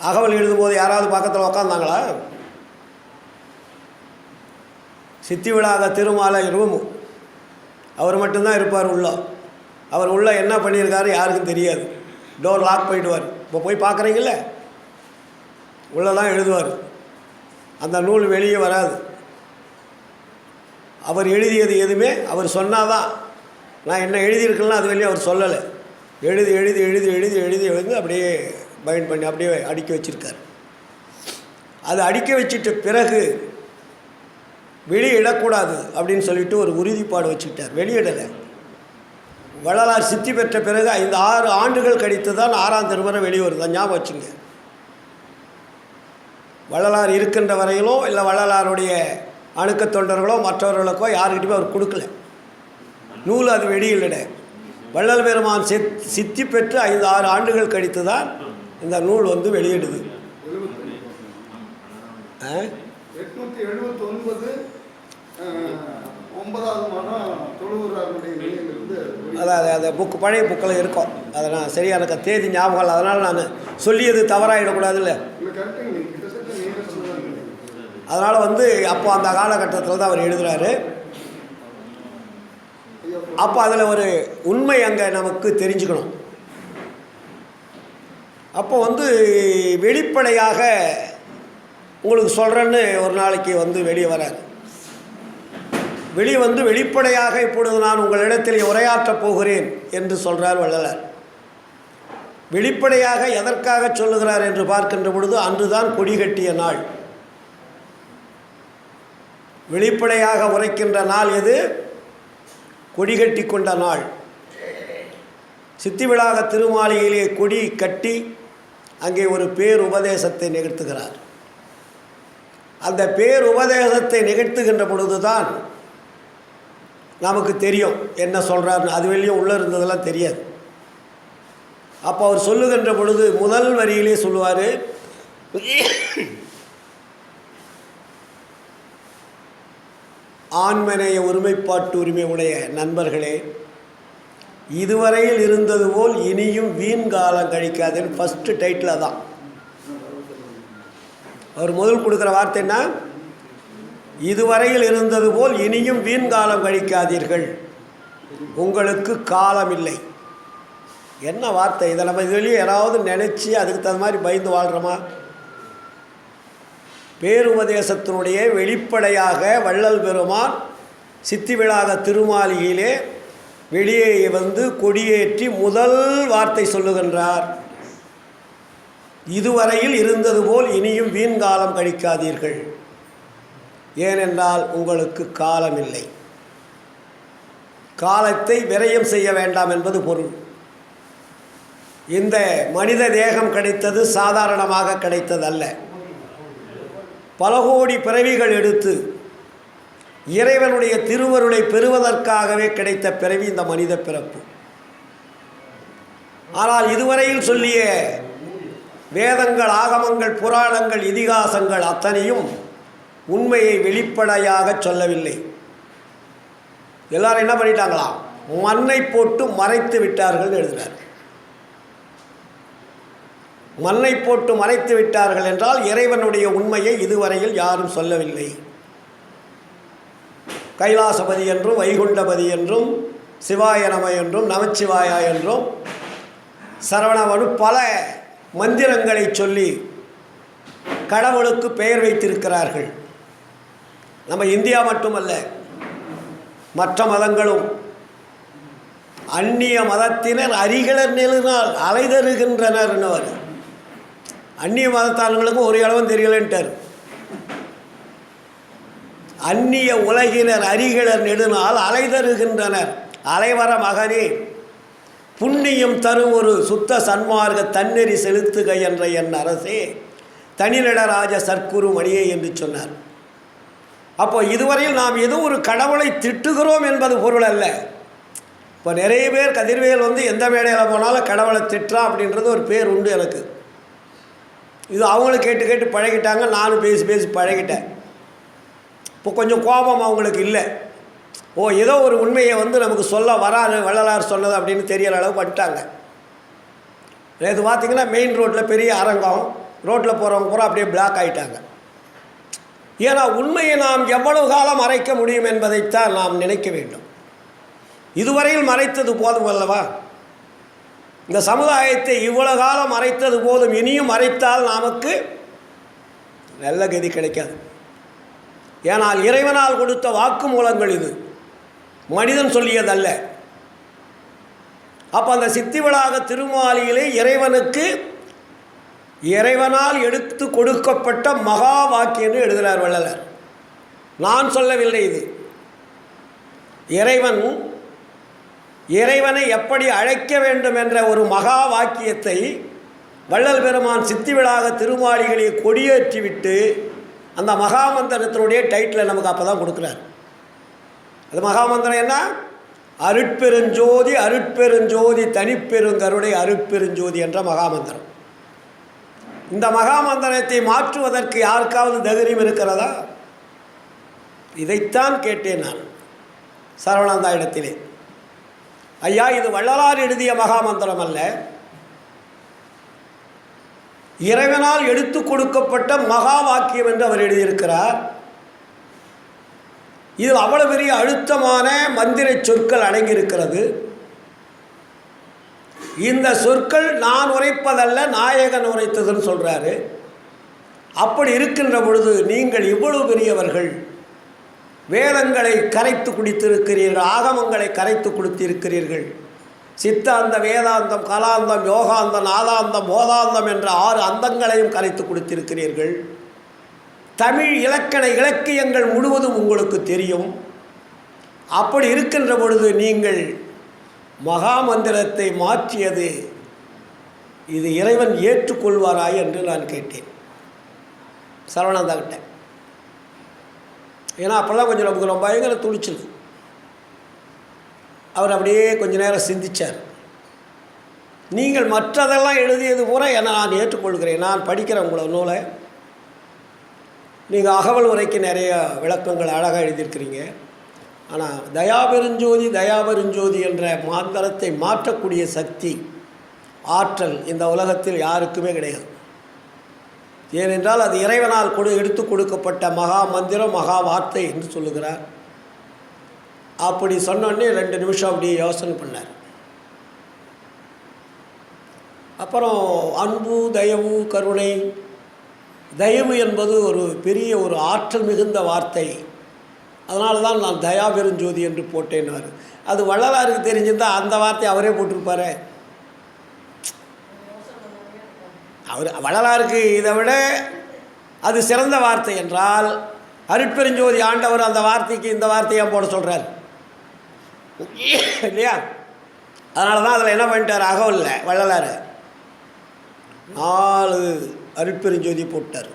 அகவல் எழுதும்போது யாராவது பக்கத்தில் உக்காந்தாங்களா? சித்தி விழாக திருமாலை ரூமு அவர் மட்டும்தான் இருப்பார் உள்ள. அவர் உள்ள என்ன பண்ணியிருக்காரு யாருக்கும் தெரியாது. டோர் லாக் பண்ணிவிடுவார். இப்போ போய் பார்க்குறீங்கள, உள்ளதான் எழுதுவார். அந்த நூல் வெளியே வராது. அவர் எழுதியது எதுவுமே அவர் சொன்னாதான். நான் என்ன எழுதியிருக்கேன்னா அது வெளியே அவர் சொல்லலை. எழுதி எழுதி எழுதி எழுதி எழுதி எழுதி அப்படியே பைண்ட் பண்ணி அப்படியே அடுக்கி வச்சுருக்கார். அது அடுக்கி வச்சுட்ட பிறகு வெளியிடக்கூடாது அப்படின்னு சொல்லிட்டு ஒரு உறுதிப்பாடு வச்சுக்கிட்டார். வெளியிடலை. வள்ளலார் சித்தி பெற்ற பிறகு 5-6 ஆண்டுகள் கழித்து தான் 6ஆம் திருமுறை வெளியே வருது. ஞாபகம் வச்சுங்க. வள்ளலார் இருக்கின்ற வரையிலோ இல்லை வள்ளலாருடைய அணுக்க தொண்டர்களோ மற்றவர்களுக்கோ யாருக்கிட்டையுமே அவர் கொடுக்கல நூல். அது வெளியிட வள்ளல் பெருமான் சித்தி பெற்று 5-6 ஆண்டுகள் கழித்து தான் இந்த நூல் வந்து வெளியிடுது. 879 9ஆவது மாதம் தொழுவூராருடைய வெளியிலிருந்து அதாவது அந்த புக்கு பழைய புக்கில் இருக்கும். அதை நான் சரியாக எனக்கு தேதி ஞாபகம் இல்லை. அதனால் நான் சொல்லியது தவறாகிடக்கூடாதுல்ல. அதனால் வந்து அப்போ அந்த காலகட்டத்தில் தான் அவர் எழுதுகிறாரு. அப்போ அதில் ஒரு உண்மை அங்கே நமக்கு தெரிஞ்சுக்கணும். அப்போ வந்து வெளிப்படையாக உங்களுக்கு சொல்கிறேன்னு ஒரு நாளைக்கு வந்து வெளியே வரார். வெளியே வந்து வெளிப்படையாக இப்பொழுது நான் உங்களிடத்தில் உரையாற்றப் போகிறேன் என்று சொல்கிறார் வள்ளலார். வெளிப்படையாக எதற்காக சொல்லுகிறார் என்று பார்க்கின்ற பொழுது அன்றுதான் கொடி கட்டிய நாள். வெளிப்படையாக உரைக்கின்ற நாள் எது? கொடிகட்டி கொண்ட நாள். சித்திவிளாக திருமாளிகையிலே கொடி கட்டி அங்கே ஒரு பேருபதேசத்தை நிகழ்த்துகிறார். அந்த பேருபதேசத்தை நிகழ்த்துகின்ற பொழுதுதான் நமக்கு தெரியும் என்ன சொல்கிறார்னு. அது வெளியும் உள்ளே இருந்ததெல்லாம் தெரியாது. அப்போ அவர் சொல்லுகின்ற பொழுது முதல் வரியிலே சொல்லுவார், ஆண்மனைய ஒருமைப்பாட்டு உரிமை உடைய நண்பர்களே, இதுவரையில் இருந்தது போல் இனியும் வீண் காலம் கழிக்காதுன்னு ஃபஸ்ட்டு டைட்டில் தான். அவர் முதல் கொடுக்குற வார்த்தைன்னா, இதுவரையில் இருந்தது போல் இனியும் வீண் காலம் கழிக்காதீர்கள், உங்களுக்கு காலம் இல்லை. என்ன வார்த்தை இதை! நம்ம இதுலேயே யாராவது நினச்சி அதுக்கு தகுந்த மாதிரி பயந்து வாழ்கிறோமா? பேருபதேசத்தினுடைய வெளிப்படையாக வள்ளல் பெருமான் சித்திவிளாக திருமாளிகையிலே வெளியே வந்து கொடியேற்றி முதல் வார்த்தை சொல்லுகின்றார், இதுவரையில் இருந்தது போல் இனியும் வீண் காலம் கழிக்காதீர்கள், ஏனென்றால் உங்களுக்கு காலம் இல்லை. காலத்தை விரயம் செய்ய வேண்டாம் என்பது பொருள். இந்த மனித தேகம் கிடைத்தது சாதாரணமாக கிடைத்ததல்ல. பல கோடி பிறவிகள் எடுத்து இறைவனுடைய திருவருளை பெறுவதற்காகவே கிடைத்த பிறவி இந்த மனித பிறப்பு. ஆனால் இதுவரையில் சொல்லிய வேதங்கள், ஆகமங்கள், புராணங்கள், இதிகாசங்கள் அத்தனையும் உண்மையை வெளிப்படையாக சொல்லவில்லை. எல்லாரும் என்ன பண்ணிட்டாங்களாம்? மண்ணை போட்டு மறைத்து விட்டார்கள் எழுதினார். மண்ணை போட்டு மறைத்து விட்டார்கள் என்றால் இறைவனுடைய உண்மையை இதுவரையில் யாரும் சொல்லவில்லை. கைலாசபதி என்றும் வைகுண்டபதி என்றும் சிவாய நம என்றும் நமச்சிவாயா என்றும் சரவணவனு பல மந்திரங்களை சொல்லி கடவுளுக்கு பெயர் வைத்திருக்கிறார்கள். நம்ம இந்தியா மட்டுமல்ல, மற்ற மதங்களும். அந்நிய மதத்தினர் அரிகளர் நிலையினால் அலைதருகின்றனர். அந்நிய மதத்தாளர்களுக்கும் ஒரு அளவும் தெரியலன்ட்டார். அந்நிய உலகினர் அரிகளர் நெடுநாள் அலைதருகின்றனர். அலைவர மகனே, புண்ணியம் தரும் ஒரு சுத்த சன்மார்க்க தன்னெறி செலுத்துக என்ற என் அரசே, தனிநடராஜ சர்க்குரு மணியே என்று சொன்னார். அப்போ இதுவரையில் நாம் ஏதோ ஒரு கடவுளை திட்டுகிறோம் என்பது பொருள் அல்ல. இப்போ நிறைய பேர் கதிர்வேல் வந்து எந்த மேடையில் போனாலும் கடவுளை திட்டுறான் அப்படின்றது ஒரு பேர் உண்டு எனக்கு. இது அவங்களும் கேட்டு கேட்டு பழகிட்டாங்க, நானும் பேசி பேசி பழகிட்டேன். இப்போ கொஞ்சம் கோபம் அவங்களுக்கு இல்லை. ஓ, ஏதோ ஒரு உண்மையை வந்து நமக்கு சொல்ல வராது, வள்ளலார் சொன்னது அப்படின்னு தெரியற அளவுக்கு வந்துட்டாங்க. நேற்று பார்த்திங்கன்னா மெயின் ரோட்டில் பெரிய அரங்கம், ரோட்டில் போகிறவங்க பூரா அப்படியே பிளாக் ஆகிட்டாங்க. ஏன்னா உண்மையை நாம் எவ்வளவு காலம் மறைக்க முடியும் என்பதைத்தான் நாம் நினைக்க வேண்டும். இதுவரையில் மறைத்தது போதும் அல்லவா? இந்த சமுதாயத்தை இவ்வளவு காலம் மறைத்தது போதும், இனியும் மறைத்தால் நமக்கு நல்ல கதி கிடைக்காது. ஏனால் இறைவனால் கொடுத்த வாக்குமூலங்கள் இது, மனிதன் சொல்லியதல்ல. அப்போ அந்த சித்திவளாக திருமாலியிலே இறைவனால் எடுத்து கொடுக்கப்பட்ட மகா வாக்கியம் எழுதுகிறார் வள்ளலார். நான் சொல்லவில்லை. இது இறைவனை எப்படி அழைக்க வேண்டும் என்ற ஒரு மகா வாக்கியத்தை வள்ளல் பெருமான் சித்திவிளாக திருமாளிகளை கொடியேற்றிவிட்டு அந்த மகாமந்திரத்தினுடைய டைட்டிலை நமக்கு அப்போ தான் கொடுக்குறார். அது மகாமந்திரம் என்ன? அருட்பெருஞ்சோதி அருட்பெருஞ்சோதி தனிப்பெருங்கருடை அருட்பெருஞ்சோதி என்ற மகாமந்திரம். இந்த மகாமந்திரத்தை மாற்றுவதற்கு யாருக்காவது தைரியம் இருக்கிறதா? இதைத்தான் கேட்டேன் நான் சரவணாந்தா இடத்திலே. ஐயா, இது வள்ளலார் எழுதிய மகாமந்திரம் அல்ல, இறைவனால் எடுத்து கொடுக்கப்பட்ட மகா வாக்கியம் என்று அவர் எழுதியிருக்கிறார். இதில் அவ்வளவு பெரிய அழுத்தமான மந்திர சொற்கள் அடங்கியிருக்கிறது. இந்த சொற்கள் நான் உரைப்பதல்ல, நாயகன் உரைத்ததுன்னு சொல்கிறாரு. அப்படி இருக்கின்ற பொழுது நீங்கள் இவ்வளவு பெரியவர்கள், வேதங்களை கரைத்து குடித்திருக்கிறீர்கள், ஆகமங்களை கரைத்து கொடுத்திருக்கிறீர்கள், சித்தாந்த வேதாந்தம் கலாந்தம் யோகாந்தம் நாதாந்தம் போதாந்தம் என்ற 6 அந்தங்களையும் கரைத்து கொடுத்திருக்கிறீர்கள். தமிழ் இலக்கண இலக்கியங்கள் முழுவதும் உங்களுக்கு தெரியும். அப்படி இருக்கின்ற பொழுது நீங்கள் மகாமந்திரத்தை மாற்றியது இது இறைவன் ஏற்றுக்கொள்வாராய் என்று நான் கேட்டேன் சரவணாந்தா கிட்ட. ஏன்னா அப்போல்லாம் கொஞ்சம் நமக்கு ரொம்ப பயங்கர துடிச்சது. அவர் அப்படியே கொஞ்ச நேரம் சிந்தித்தார். நீங்கள் மற்றதெல்லாம் எழுதியது பூரா என்னை நான் ஏற்றுக்கொள்கிறேன், நான் படிக்கிறேன் உங்களை நூலை, நீங்கள் அகவல் உரைக்கு நிறைய விளக்கங்கள் அழகாக எழுதியிருக்கிறீங்க. ஆனால் தயாபெருஞ்சோதி தயாபெருஞ்சோதி என்ற மாந்திரத்தை மாற்றக்கூடிய சக்தி ஆற்றல் இந்த உலகத்தில் யாருக்குமே கிடையாது. ஏனென்றால் அது இறைவனால் எடுத்து கொடுக்கப்பட்ட மகா மந்திரம் மகா வார்த்தை என்று சொல்லுகிறார். அப்படி சொன்னோடனே 2 நிமிஷம் அப்படியே யோசனை பண்ணார். அப்புறம் அன்பு தயவு கருணை, தயவு என்பது ஒரு பெரிய ஒரு ஆற்றல் மிகுந்த வார்த்தை, அதனால தான் நான் தயாபெருஞ்சோதி என்று போட்டேன்னார். அது வள்ளலாருக்கு தெரிஞ்சிருந்தால் அந்த வார்த்தையை அவரே போட்டிருப்பார். வள்ளலாருக்கு இதை விட அது சிறந்த வார்த்தை என்றால் அருட்பெருஞ்சோதி ஆண்டவர் அந்த வார்த்தைக்கு இந்த வார்த்தையை போட சொல்கிறார் இல்லையா? அதனால தான் அதில் என்ன பண்ணிட்டார், அகவல்ல வள்ளலார் 4 அருட்பெருஞ்சோதி போட்டார்.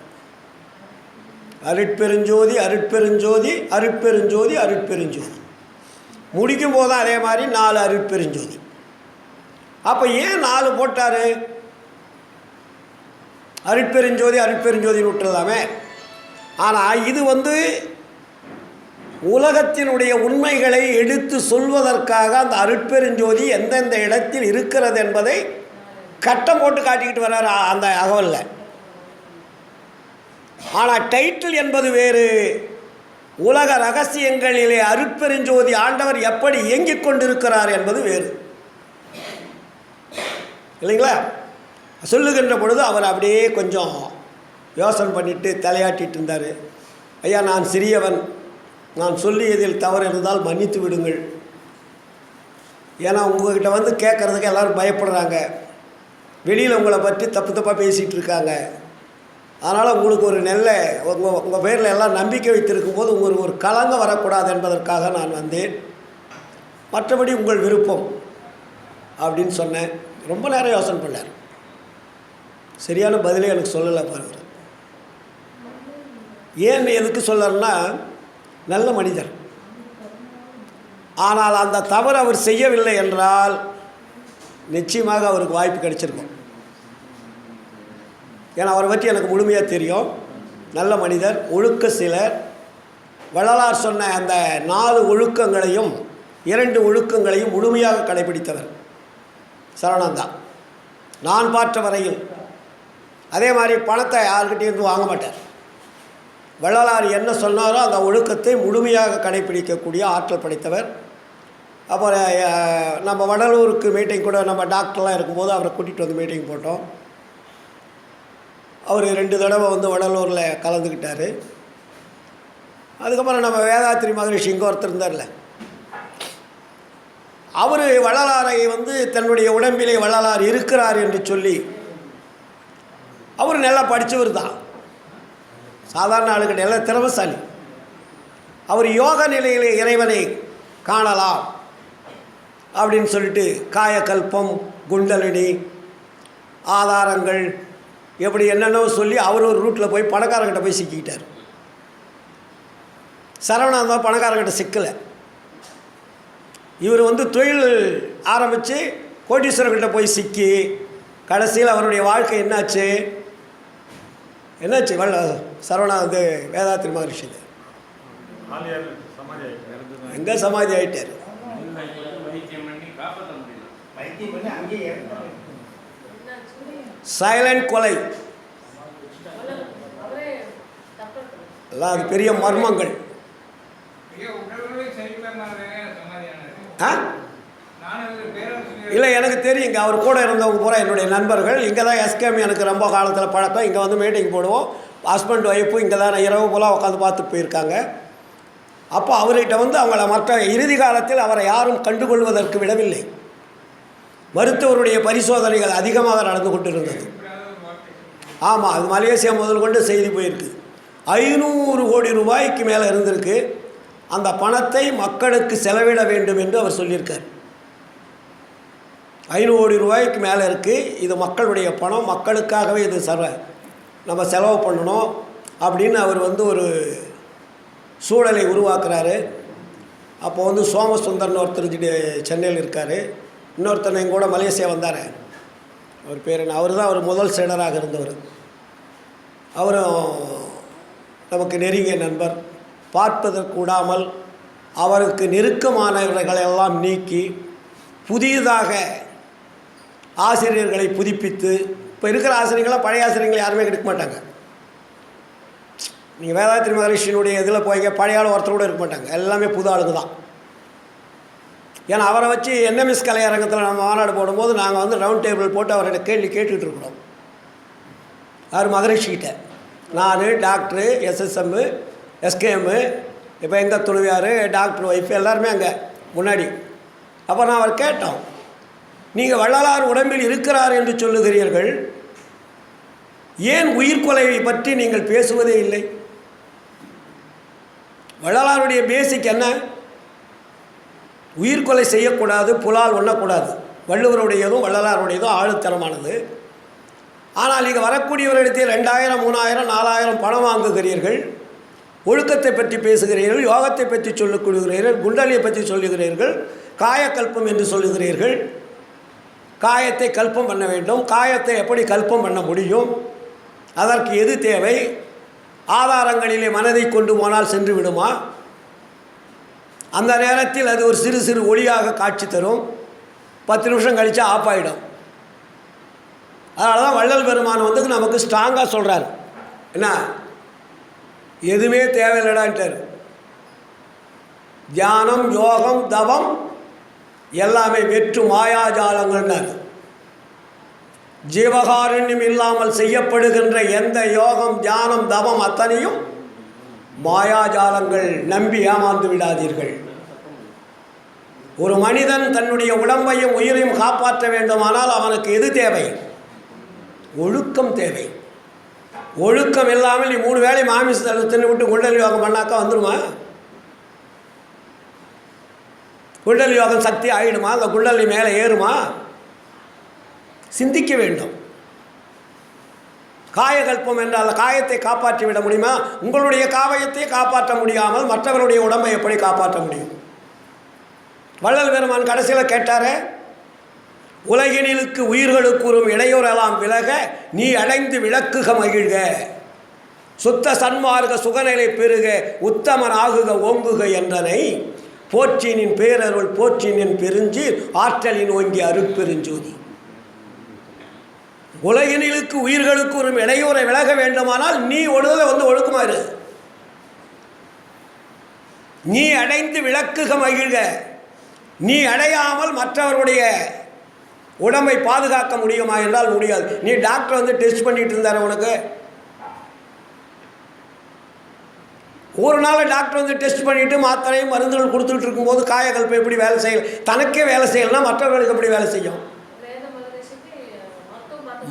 அருட்பெருஞ்சோதி அருட்பெருஞ்சோதி அருட்பெருஞ்சோதி அருட்பெருஞ்சோதி முடிக்கும் போது அதே மாதிரி 4 அருட்பெருஞ்சோதி. அப்போ ஏன் 4 போட்டார்? அருட்பெருஞ்சோதி அருட்பெருஞ்சோதின்னு விட்டுறதாமே. ஆனால் இது உலகத்தினுடைய உண்மைகளை எடுத்து சொல்வதற்காக அந்த அருட்பெருஞ்சோதி எந்தெந்த இடத்தில் இருக்கிறது என்பதை கட்டம் போட்டு காட்டிக்கிட்டு வர்றார் அந்த அகவலில். ஆனால் டைட்டில் என்பது வேறு. உலக ரகசியங்களிலே அருட்பெருஞ்சோதி ஆண்டவர் எப்படி இயங்கிக் கொண்டிருக்கிறார் என்பது வேறு இல்லைங்களா? சொல்லுகின்ற பொழுது அவர் அப்படியே கொஞ்சம் யோசனை பண்ணிவிட்டு தலையாட்டிகிட்டு இருந்தார். ஐயா, நான் சிறியவன், நான் சொல்லியதில் தவறு இருந்தால் மன்னித்து விடுங்கள். ஏன்னா உங்கள்கிட்ட கேட்குறதுக்கு எல்லோரும் பயப்படுறாங்க, வெளியில் உங்களை பற்றி தப்பு தப்பாக பேசிகிட்டு இருக்காங்க. அதனால் உங்களுக்கு ஒரு நல்ல உங்கள் பேரில் எல்லாம் நம்பிக்கை வைத்திருக்கும் போது உங்களுக்கு ஒரு கலங்க வரக்கூடாது என்பதற்காக நான் வந்தேன். மற்றபடி உங்கள் விருப்பம் அப்படின்னு சொன்னேன். ரொம்ப நேரம் யோசனை பண்ணார். சரியான பதிலே எனக்கு சொல்லலை பாருங்கள். ஏன் எதுக்கு சொல்லறேன்னா, நல்ல மனிதர், ஆனால் அந்த தவறு அவர் செய்யவில்லை என்றால் நிச்சயமாக அவருக்கு வாய்ப்பு கிடைச்சிருக்கும். ஏன்னா அவரை பற்றி எனக்கு முழுமையாக தெரியும். நல்ல மனிதர், ஒழுக்க சிலர். வள்ளலார் சொன்ன அந்த 4 ஒழுக்கங்களையும் 2 ஒழுக்கங்களையும் முழுமையாக கடைபிடித்தவர் சரவணாந்தா, நான் பார்த்த வரையில். அதே மாதிரி பணத்தை யார்கிட்டையும் வாங்க மாட்டார். வள்ளலார் என்ன சொன்னாரோ அந்த ஒழுக்கத்தை முழுமையாக கடைபிடிக்கக்கூடிய ஆற்றல் படைத்தவர். அப்புறம் நம்ம வடலூருக்கு மீட்டிங் கூட நம்ம டாக்டர்லாம் இருக்கும்போது அவரை கூட்டிகிட்டு வந்து மீட்டிங் போட்டோம். அவர் 2 தடவை வடலூரில் கலந்துக்கிட்டார். அதுக்கப்புறம் நம்ம வேதாத்திரி மகரிஷி இங்கே ஒருத்தர் இருந்தார்ல, அவர் வள்ளலாரை தன்னுடைய உடம்பிலே வள்ளலார் இருக்கிறார் என்று சொல்லி, அவர் நல்லா படித்தவர் தான், சாதாரண ஆளுக்கு நல்ல திறமசாலி. அவர் யோக நிலையிலே இறைவனை காணலாம் அப்படின்னு சொல்லிட்டு காயக்கல்பம், குண்டலினி, ஆதாரங்கள், எப்படி என்னென்னோ சொல்லி அவர் ஒரு ரூட்டில் போய் பணக்காரங்கிட்ட போய் சிக்கிக்கிட்டார். சரவணாதான் பணக்காரங்கிட்ட சிக்கலை. இவர் தொழில் ஆரம்பித்து கோட்டீஸ்வரர்கிட்ட போய் சிக்கி கடைசியில் அவருடைய வாழ்க்கை என்னாச்சு? சரவணா வேதாத்திரி மகரிஷி எங்கே சமாதி ஆகிட்டார். சைலண்ட் கொலை எல்லாம் அது பெரிய மர்மங்கள். இல்லை, எனக்கு தெரியுங்க. அவர் கூட இருந்தவங்க பூரா என்னுடைய நண்பர்கள். இங்கே தான் எஸ்கேம் எனக்கு ரொம்ப காலத்தில் பழக்கம். இங்கே மீட்டிங் போடுவோம். ஹஸ்பண்ட் ஒய்ஃபு இங்கே தான் இரவு போல் உட்காந்து பார்த்து போயிருக்காங்க. அப்போ அவர்கிட்ட அவங்கள மற்ற இறுதி காலத்தில் அவரை யாரும் கண்டுகொள்வதற்கு விடவில்லை. மருத்துவருடைய பரிசோதனைகள் அதிகமாக நடந்து கொண்டிருந்தது. ஆமாம், அது மலேசியா முதல் கொண்டு செய்தி போயிருக்கு. 500 கோடி ரூபாய்க்கு மேலே இருந்திருக்கு. அந்த பணத்தை மக்களுக்கு செலவிட வேண்டும் என்று அவர் சொல்லியிருக்கார். 500 கோடி ரூபாய்க்கு மேலே இருக்குது. இது மக்களுடைய பணம், மக்களுக்காகவே இது நம்ம செலவு பண்ணணும் அப்படின்னு அவர் ஒரு சூழலை உருவாக்குறாரு. அப்போ சோமசுந்தர்னு ஒருத்தர் சென்னையில் இருக்கார். இன்னொருத்தனை கூட மலேசியா வந்தார். அவர் பேர் என்ன? அவர் தான் அவர் முதல் சீடராக இருந்தவர். அவரும் நமக்கு நெருங்கிய நண்பர். பார்ப்பதற்கூடாமல் அவருக்கு நெருக்கமானவர்களெல்லாம் நீக்கி புதியதாக ஆசிரியர்களை புதுப்பித்து, இப்போ இருக்கிற ஆசிரியர்களாம் பழைய ஆசிரியர்கள் யாருமே கிடைக்க மாட்டாங்க. நீங்கள் வேதாத்திரி மகரிஷியினுடைய இதில் போய்ங்க பழைய ஆள் ஒருத்தர் கூட இருக்க மாட்டாங்க. எல்லாமே புது ஆளுங்க தான். ஏன்னா அவரை வச்சு என்எம்எஸ் கலையரங்கத்தில் நம்ம மாநாடு போடும்போது நாங்கள் ரவுண்ட் டேபிள் போட்டு அவர்கிட்ட கேள்வி கேட்டுக்கிட்டு இருக்கிறோம். அவர் மகரிஷிக்கிட்ட, நான் டாக்டரு, எஸ்எஸ்எம்மு, எஸ்கேஎம்மு, இப்போ எங்கள் துணைவியார், டாக்டர் ஒய்ஃப் எல்லாருமே அங்கே முன்னாடி. அப்போ நான் அவர் கேட்டோம், நீங்கள் வள்ளலார் உடம்பில் இருக்கிறார் என்று சொல்லுகிறீர்கள், ஏன் உயிர்கொலையை பற்றி நீங்கள் பேசுவதே இல்லை? வள்ளலாருடைய பேசிக் என்ன? உயிர்கொலை செய்யக்கூடாது, புலால் உண்ணக்கூடாது. வள்ளுவருடையதும் வள்ளலாருடையதும் ஆளுத்தரமானது. ஆனால் நீங்கள் வரக்கூடியவர்களிடத்தில் 2000, 3000, 4000 பணம் வாங்குகிறீர்கள். ஒழுக்கத்தை பற்றி பேசுகிறீர்கள், யோகத்தை பற்றி சொல்லிக் குண்டலியை பற்றி சொல்லுகிறீர்கள், காயக்கல்பம் என்று சொல்லுகிறீர்கள். காயத்தை கல்பம் பண்ண வேண்டும். காயத்தை எப்படி கல்பம் பண்ண முடியும்? அதற்கு எது தேவை? ஆதாரங்களிலே மனதை கொண்டு போனால் சென்று விடுமா? அந்த நேரத்தில் அது ஒரு சிறு சிறு ஒளியாக காட்சி தரும். 10 நிமிஷம் கழித்து ஆஃப் ஆகிடும். அதனால தான் வள்ளல் பெருமான் நமக்கு ஸ்ட்ராங்காக சொல்கிறார், என்ன எதுவுமே தேவையில்லடான்ட்டார். தியானம், யோகம், தவம் எல்லாமே வெற்று மாயாஜாலங்கள்னார். ஜீவகாருண்யம் இல்லாமல் செய்யப்படுகின்ற எந்த யோகம், தியானம், தவம் அத்தனையும் மாயாஜாலங்கள். நம்பி ஏமாந்து விடாதீர்கள். ஒரு மனிதன் தன்னுடைய உடம்பையும் உயிரையும் காப்பாற்ற வேண்டுமானால் அவனுக்கு எது தேவை? ஒழுக்கம் தேவை. ஒழுக்கம் இல்லாமல் நீ 3 வேளை மாமிசத்தை தின்னு விட்டு குண்டலி யோகம் பண்ணாக்கா வந்துடுமா? குண்டலி யோகம் சக்தி ஆகிடுமா? அந்த குண்டலி மேலே ஏறுமா? சிந்திக்க வேண்டும். காயகல்பம் என்றால் காயத்தை காப்பாற்றி விட முடியுமா? உங்களுடைய காயத்தை காப்பாற்ற முடியாமல் மற்றவருடைய உடம்பை எப்படி காப்பாற்ற முடியும்? வள்ளல் பெருமான் கடைசியில் கேட்டாரே, உலகினிலுக்கு உயிர்களுக்கு உறும் இடையூறலாம் விலக நீ அடைந்து விளக்குக மகிழ்க, சுத்த சன்மார்க்க சுகநிலை பெருக உத்தமன் ஆகுக ஓங்குக என்றனை போற்றினின் பேரருள் போற்றினின் பெருஞ்சீர் ஆற்றலின் ஓங்கி அருட்பெருஞ்சோதி. உலகினிலுக்கு உயிர்களுக்கு ஒரு இடையூறை விலக வேண்டுமானால் நீ ஒழுக்குமாறு, நீ அடைந்து விளக்குக மகிழ்க. நீ அடையாமல் மற்றவருடைய உடம்பை பாதுகாக்க முடியுமா என்றால் முடியாது. நீ டாக்டர் டெஸ்ட் பண்ணிட்டு இருந்தார், ஒரு நாள் டாக்டர் வந்து டெஸ்ட் பண்ணிவிட்டு மாத்திரையும் மருந்துகள் கொடுத்துட்டு இருக்கும்போது காயகல்பம் எப்படி வேலை செய்யல, தனக்கே வேலை செய்யலைன்னா மற்றவர்களுக்கு எப்படி வேலை செய்யும்?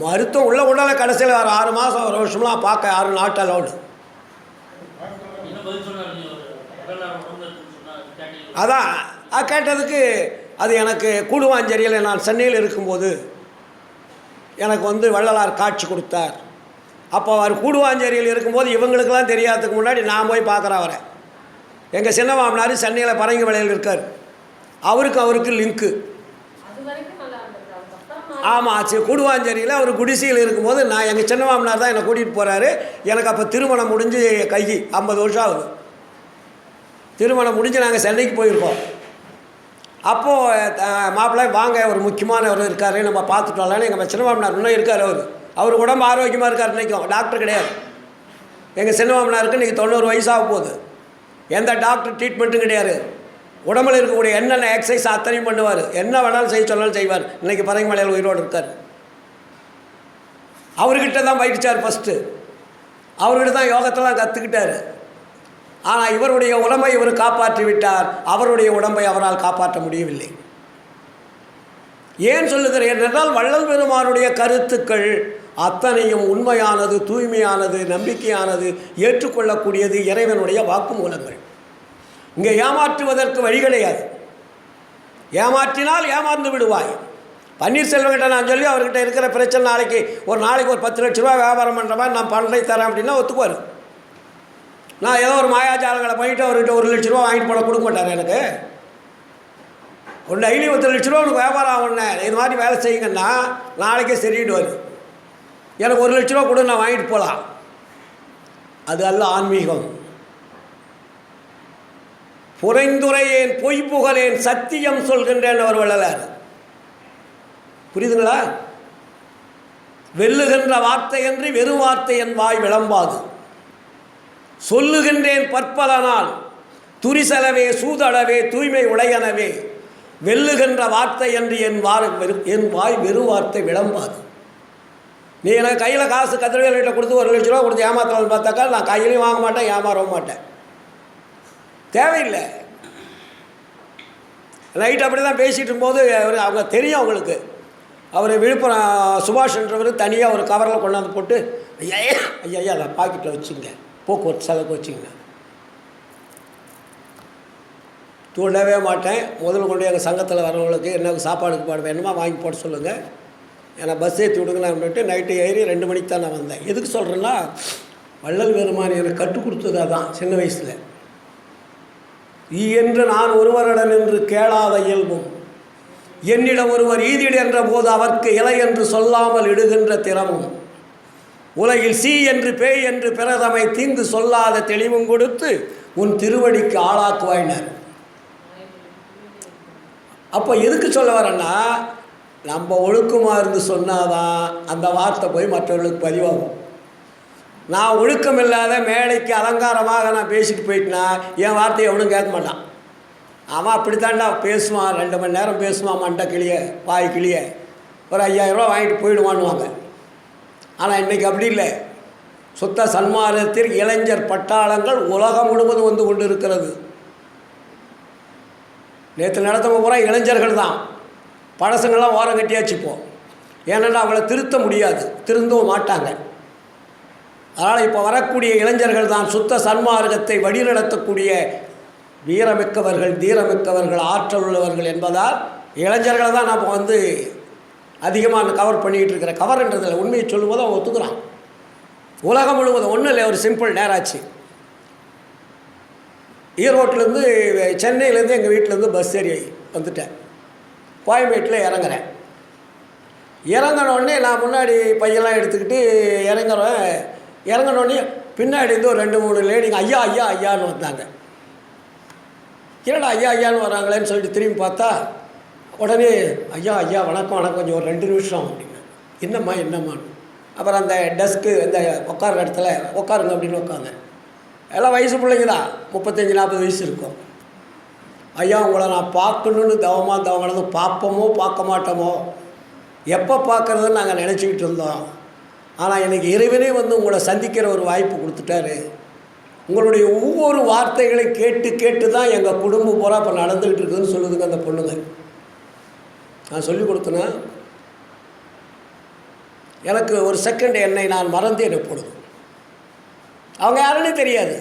மருத்துவம் உள்ள உடலை கடைசியில் ஒரு 6 மாதம் 1 வருஷம்லாம் பார்க்க 6 நாட் அலவுடு. அதான் கேட்டதுக்கு அது எனக்கு கூடுவாஞ்சேரியில் நான் சென்னையில் இருக்கும்போது எனக்கு வந்து வள்ளலார் காட்சி கொடுத்தார். அப்போ அவர் கூடுவாஞ்சேரியில் இருக்கும்போது இவங்களுக்கெல்லாம் தெரியாததுக்கு முன்னாடி நான் போய் பார்க்குறேன் அவரை. எங்கள் சின்ன மாமனார் சென்னையில் பரங்கி வளையில் இருக்கார். அவருக்கு லிங்க்கு. ஆமாம், கூடுவாஞ்சேரியில் அவர் குடிசையில் இருக்கும்போது நான் எங்கள் சின்ன மாமனார் தான் என்னை கூட்டிகிட்டு போகிறாரு. எனக்கு அப்போ திருமணம் முடிஞ்சு 50 வருஷம் ஆகுது. திருமணம் முடிஞ்சு நாங்கள் சென்னைக்கு போயிருக்கோம். அப்போது மாப்பிள்ளை வாங்க, ஒரு முக்கியமானவர் இருக்கார், நம்ம பார்த்துட்டு வரலான்னு எங்கள் சின்ன மாமனார் இன்னும் இருக்கார். அவர் உடம்பு ஆரோக்கியமாக இருக்கார். இன்றைக்கும் டாக்டர் கிடையாது. எங்கள் சின்ன மாமனாருக்கு இன்றைக்கி 90 வயசாக போகுது. எந்த டாக்டர் ட்ரீட்மெண்ட்டும் கிடையாது. உடம்புல இருக்கக்கூடிய என்னென்ன எக்ஸசைஸ் அத்தனையும் பண்ணுவார். என்ன வேணாலும் செய்ய சொன்னாலும் செய்வார். இன்றைக்கி பரங்கி மலையில் உயிரோடு இருக்கார். அவர்கிட்ட தான் பயிற்சிச்சார் ஃபஸ்ட்டு. அவர்கிட்ட தான் யோகத்தெல்லாம் கற்றுக்கிட்டார். ஆனால் இவருடைய உடம்பை இவர் காப்பாற்றி விட்டார். அவருடைய உடம்பை அவரால் காப்பாற்ற முடியவில்லை. ஏன் சொல்லுகிறேன் என்றால் வள்ளல் பெருமானுடைய கருத்துக்கள் அத்தனையும் உண்மையானது, தூய்மையானது, நம்பிக்கையானது, ஏற்றுக்கொள்ளக்கூடியது, இறைவனுடைய வாக்குமூலங்கள். இங்கே ஏமாற்றுவதற்கு வழி கிடையாது. ஏமாற்றினால் ஏமாந்து விடுவாய். பன்னீர்செல்வங்கிட்ட நான் சொல்லி அவர்கிட்ட இருக்கிற பிரச்சனை நாளைக்கு ஒரு 10 லட்ச ரூபா வியாபாரம் பண்ணுறவன் நான் பணத்தை தரேன் அப்படின்னா ஒத்துக்குவார். நான் ஏதோ ஒரு மாயாஜாலங்களை பண்ணிவிட்டு அவர்கிட்ட 1 லட்ச ரூபா வாங்கிட்டு போட கொடுக்க மாட்டார். எனக்கு ஒரு டெய்லி 10 லட்ச ரூபா உனக்கு வியாபாரம் ஆகுன்னு இது மாதிரி வேலை செய்யுங்கன்னா நாளைக்கே சரியிடுவார். எனக்கு 1 லட்ச ரூபா கொடு, நான் வாங்கிட்டு போகலாம். அது அல்ல ஆன்மீகம். புரைந்துரையேன் பொய் புகழேன் சத்தியம் சொல்கின்றேன் அவர் வள்ளலார். புரியுதுங்களா? வெல்லுகின்ற வார்த்தை என்று வெறும் வார்த்தை என் வாய் விளம்பாது. சொல்லுகின்றேன் பற்பல நாள் துரிசலவே சூதளவே தூய்மை உடையனவே. வெல்லுகின்ற வார்த்தை என்று என் வாய் வெறும் வார்த்தை விளம்பாது. நீ எனக்கு கையில் காசு கதிரவேல்கிட்ட கொடுத்து 1 லட்ச ரூபா கொடுத்து ஏமாத்தலாம்னு பார்த்தாக்கா நான் கையிலையும் வாங்க மாட்டேன், ஏமாறவும் மாட்டேன். தேவையில்லை. நைட் அப்படி தான் பேசிகிட்டு இருக்கும்போது அவங்க தெரியும் அவங்களுக்கு. அவர் விழுப்புரம் சுபாஷ்ன்றவர் தனியாக ஒரு கவரில் கொண்டாந்து போட்டு ஐயா அதை பாக்கெட்டில் வச்சுங்க, போக்குவரத்து செலவுக்கு வச்சுங்க. தூண்டவே மாட்டேன். முதல்ல கொண்டு எங்கள் சங்கத்தில் வரவங்களுக்கு என்ன சாப்பாடுக்கு பாடு வேணுமா வாங்கி போட சொல்லுங்கள், ஏன்னா பஸ் ஏற்றி விடுங்களான்ட்டு நைட்டு ஏறி 2 மணிக்கு தான் நான் வந்தேன். எதுக்கு சொல்கிறேன்னா வள்ளல் பெருமான் எனக்கு கற்றுக் கொடுத்தது அதான். சின்ன வயசில் ஈ என்று நான் ஒருவரிடம் என்று கேளாத இயல்பும் என்னிடம் ஒருவர் ஈதிடு என்ற போது அவர்க்கு இலை என்று சொல்லாமல் இடுகின்ற திறமும் உலகில் சி என்று பேய் என்று பிறதமை தீங்கு சொல்லாத தெளிவும் கொடுத்து உன் திருவடிக்கு ஆளாக்குவாயினார். அப்போ எதுக்கு சொல்ல வரேன்னா நம்ம ஒழுக்கமாக இருந்து சொன்னாதான் அந்த வார்த்தை போய் மற்றவர்களுக்கு பதிவாகும். நான் ஒழுக்கம் இல்லாத மேடைக்கு அலங்காரமாக நான் பேசிட்டு போயிட்டேன்னா என் வார்த்தையை எவனும் கேட்க மாட்டான். அவன் அப்படித்தாண்டா பேசுவான், 2 மணி நேரம் பேசுவான், மண்டை கிளிய வாய் கிளிய, ஒரு 5000 ரூபா வாங்கிட்டு போயிடுவான்னுவாங்க. ஆனால் இன்றைக்கி அப்படி இல்லை. சுத்த சன்மார்க்கத்தில் இளைஞர் பட்டாளங்கள் உலகம் முழுவதும் வந்து கொண்டு இருக்கிறது. நேற்று நடத்த பூரா இளைஞர்கள் தான். பழசங்கள்லாம் ஓரம் கட்டியாச்சுப்போம். ஏன்னா அவளை திருத்த முடியாது, திருந்தவும் மாட்டாங்க. அதனால் இப்போ வரக்கூடிய இளைஞர்கள் தான் சுத்த சன்மார்க்கத்தை வழிநடத்தக்கூடிய வீரமிக்கவர்கள், தீரமிக்கவர்கள், ஆற்றல் உள்ளவர்கள் என்பதால் இளைஞர்களை தான் நம்ம வந்து அதிகமாக கவர் பண்ணிக்கிட்டு இருக்கிற. கவர்ன்றதில் உண்மையை சொல்லும்போது அவன் ஒத்துக்கிறான். உலகம் முழுவதும் ஒன்றும் இல்லை, ஒரு சிம்பிள் நேராச்சு. ஈரோட்டிலேருந்து சென்னையிலேருந்து எங்கள் வீட்டிலேருந்து பஸ் ஏறி வந்துட்டேன். கோயம்பேட்டில் இறங்குறேன். இறங்கினோடனே நான் முன்னாடி பையெல்லாம் எடுத்துக்கிட்டு இறங்கினோடனே பின்னாடி இருந்து ஒரு 2-3 லேடிங்க ஐயா ஐயா ஐயான்னு வந்தாங்க. என்னடா ஐயா ஐயான்னு வராங்களேன்னு சொல்லிட்டு திரும்பி பார்த்தா உடனே ஐயா ஐயா வணக்கம் வணக்கம், கொஞ்சம் ஒரு 2 நிமிஷம் அப்படின்னு. என்னம்மான்னு. அப்புறம் அந்த டெஸ்க்கு இந்த உட்கார இடத்துல உட்காருங்க அப்படின்னு உட்காங்க. எல்லாம் வயசு பிள்ளைங்க தான், 35-40 வயசு இருக்கும். ஐயா உங்களை நான் பார்க்கணுன்னு தவமானது பார்ப்போமோ பார்க்க மாட்டோமோ, எப்போ பார்க்குறதுன்னு நாங்கள் நினச்சிக்கிட்டு இருந்தோம். ஆனால் எனக்கு இறைவனே வந்து உங்களை சந்திக்கிற ஒரு வாய்ப்பு கொடுத்துட்டாரு. உங்களுடைய ஒவ்வொரு வார்த்தைகளை கேட்டு கேட்டு தான் எங்கள் குடும்பம் பூரா இப்போ நடந்துக்கிட்டு இருக்குதுன்னு சொல்லுதுங்க அந்த பொண்ணுங்க. நான் சொல்லிக் கொடுத்தேன்னா எனக்கு ஒரு செகண்ட் என்னை நான் மறந்தேன் எப்பொழுது. அவங்க யாருன்னு தெரியாது.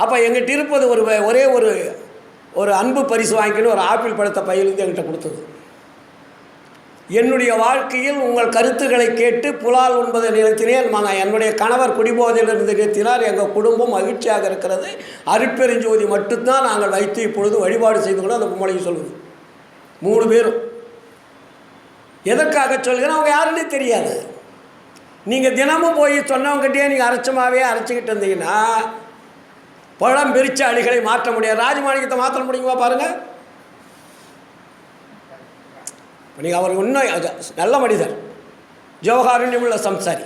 அப்போ எங்கிட்ட இருப்பது ஒரே ஒரு அன்பு பரிசு வாங்கிக்கணும், ஒரு ஆப்பிள் பழத்தை பையிலிருந்து என்கிட்ட கொடுத்தது. என்னுடைய வாழ்க்கையில் உங்கள் கருத்துக்களை கேட்டு புலால் உண்பதை நிறுத்தினேன். என்னுடைய கணவர் குடிபோதையிலிருந்து நிறுத்தினார். எங்கள் குடும்பம் மகிழ்ச்சியாக இருக்கிறது. அருட்பெருஞ்சோதி மட்டும்தான் நாங்கள் வைத்து இப்பொழுது வழிபாடு செய்து கொண்டு அந்த பொம்பளைக்கு சொல்லுது. 3 பேரும் எதற்காக சொல்கிறேன், அவங்க யாருன்னே தெரியாது. நீங்கள் தினமும் போய் சொன்னவங்ககிட்டே நீங்கள் அரைச்சமாகவே அரைச்சிக்கிட்டு இருந்தீங்கன்னா பழம் பிரித்த அடிகளை மாற்ற முடியாது. ராஜமாணிக்கத்தை மாற்ற முடியுமா பாருங்கள். நீங்கள் அவர் இன்னும் நல்ல மனிதர், ஜவஹாரண்யம் உள்ள சம்சாரி,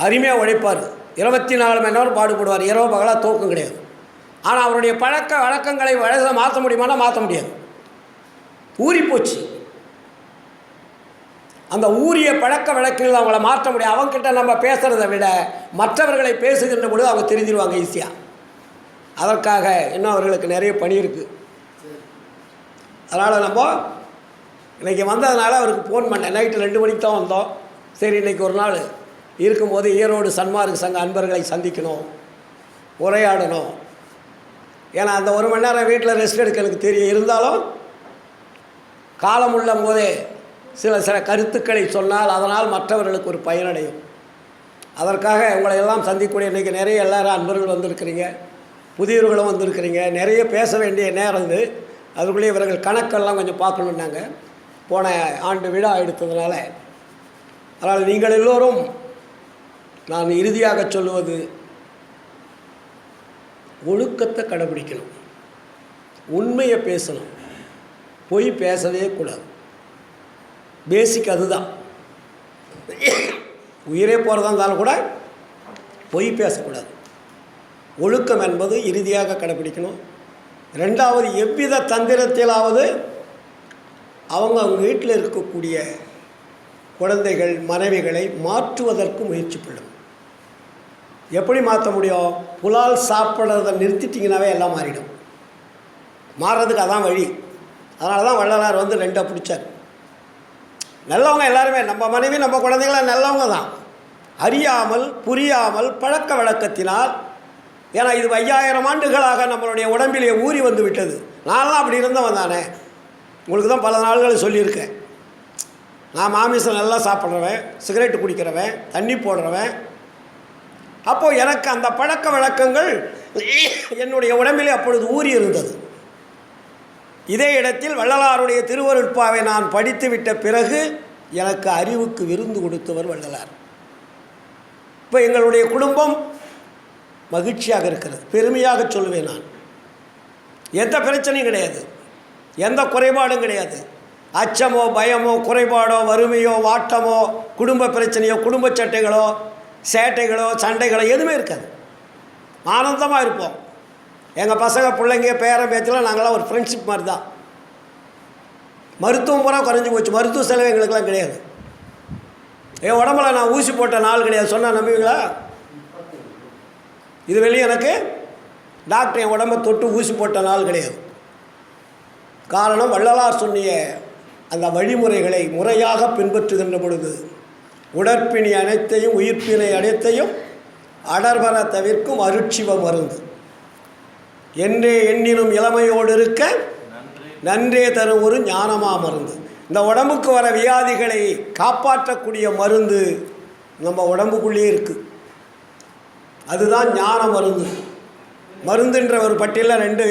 அருமையாக உழைப்பார், 24 மணி நேரம் பாடுபடுவார், இரவு பகலாக தூக்கம் கிடையாது. ஆனால் அவருடைய பழக்க வழக்கங்களை மாற்ற முடியுமானா மாற்ற முடியாது. ஊறி போச்சு. அந்த ஊரிய பழக்க வழக்கில் அவங்கள மாற்ற முடியும். அவங்ககிட்ட நம்ம பேசுகிறத விட மற்றவர்களை பேசுகின்ற பொழுது அவங்க தெரிஞ்சிருவாங்க ஈஸியாக. அதற்காக இன்னும் அவர்களுக்கு நிறைய பணி இருக்குது. அதனால் நம்ம இன்றைக்கி வந்ததுனால அவருக்கு ஃபோன் பண்ணேன். நைட்டு 2 மணிக்கு தான் வந்தோம். சரி, இன்றைக்கி ஒரு நாள் இருக்கும்போது ஈரோடு சன்மார்க்க சங்க அன்பர்களை சந்திக்கணும், உரையாடணும். ஏன்னா அந்த 1 மணி நேரம் வீட்டில் ரெஸ்ட் எடுக்க எனக்கு தெரியும். இருந்தாலும் காலம் உள்ள போதே சில கருத்துக்களை சொன்னால் அதனால் மற்றவர்களுக்கு ஒரு பயனடையும். அதற்காக உங்களை எல்லாம் சந்திக்கக்கூடிய இன்றைக்கி நிறைய எல்லாரும் அன்பர்கள் வந்திருக்கிறீங்க, புதியவர்களும் வந்திருக்கிறீங்க. நிறைய பேச வேண்டிய நேரம் இது. அதுக்குள்ளேயே இவர்கள் கணக்கெல்லாம் கொஞ்சம் பார்க்கணுன்னாங்க. போன ஆண்டு விழா எடுத்ததுனால. அதனால் நீங்கள் எல்லோரும், நான் இறுதியாக சொல்லுவது, ஒழுக்கத்தை கடைபிடிக்கணும், உண்மையை பேசணும், பொய் பேசவே கூடாது. பேசிக் அதுதான். உயிரே போகிறதா இருந்தாலும் கூட பொய் பேசக்கூடாது. ஒழுக்கம் என்பது இறுதியாக கடைபிடிக்கணும். 2வது, எவ்வித தந்திரத்திலாவது அவங்க வீட்டில் இருக்கக்கூடிய குழந்தைகள் மனைவிகளை மாற்றுவதற்கு முயற்சி பண்ணும். எப்படி மாற்ற முடியும்? புலால் சாப்பிட்றதை நிறுத்திட்டிங்கனாவே எல்லாம் மாறிடும். மாறுறதுக்கு அதான் வழி. அதனால தான் வள்ளலார் 2 பிடிச்சார். நல்லவங்க எல்லாருமே, நம்ம மனைவி நம்ம குழந்தைகளாம் நல்லவங்க தான். அறியாமல் புரியாமல் பழக்க வழக்கத்தினால், ஏன்னா இது 5000 ஆண்டுகளாக நம்மளுடைய உடம்பிலே ஊறி வந்து விட்டது. நான்லாம் அப்படி இருந்தவன் தானே. உங்களுக்கு தான் பல நாள்கள் சொல்லியிருக்கேன். நான் மாமிசம் நல்லா சாப்பிட்றவன், சிகரெட்டு குடிக்கிறவன், தண்ணி போடுறவன். அப்போது எனக்கு அந்த பழக்க வழக்கங்கள் என்னுடைய உடம்பிலே அப்பொழுது ஊறி இருந்தது. இதே இடத்தில் வள்ளலாருடைய திருவருட்பாவை நான் படித்து விட்ட பிறகு எனக்கு அறிவுக்கு விருந்து கொடுத்தவர் வள்ளலார். இப்போ எங்களுடைய குடும்பம் மகிழ்ச்சியாக இருக்கிறது. பெருமையாக சொல்லுவேன். நான் எந்த பிரச்சனையும் கிடையாது, எந்த குறைபாடும் கிடையாது. அச்சமோ பயமோ குறைபாடோ வறுமையோ வாட்டமோ குடும்ப பிரச்சனையோ குடும்ப சட்டைகளோ சேட்டைகளோ சண்டைகளோ எதுவுமே இருக்காது. ஆனந்தமாக இருப்போம். எங்கள் பசங்க பிள்ளைங்க பேரன் பேச்செல்லாம் நாங்களாம் ஒரு ஃப்ரெண்ட்ஷிப் மாதிரி தான். மருத்துவம் பூரா குறைஞ்சி போச்சு. மருத்துவ செலவு எங்களுக்கெல்லாம் கிடையாது. என் உடம்புல நான் ஊசி போட்ட நாள் கிடையாது. சொன்னால் நம்புவீங்களா? இது வெளியே எனக்கு டாக்டர் என் உடம்பை தொட்டு ஊசி போட்ட நாள் கிடையாது. காரணம், வள்ளலார் சொன்னிய அந்த வழிமுறைகளை முறையாக பின்பற்றுகின்ற பொழுது உடற்பிணி அனைத்தையும் உயிர்ப்பினை அனைத்தையும் அடர்பர தவிர்க்கும் அருட்சிவ மருந்து. என்றே எண்ணினும் இளமையோடு இருக்க நன்றே தரும் ஒரு ஞானமா மருந்து. இந்த உடம்புக்கு வர வியாதிகளை காப்பாற்றக்கூடிய மருந்து நம்ம உடம்புக்குள்ளே இருக்குது. அதுதான் ஞான மருந்து. மருந்துன்ற ஒரு பட்டியலில் 2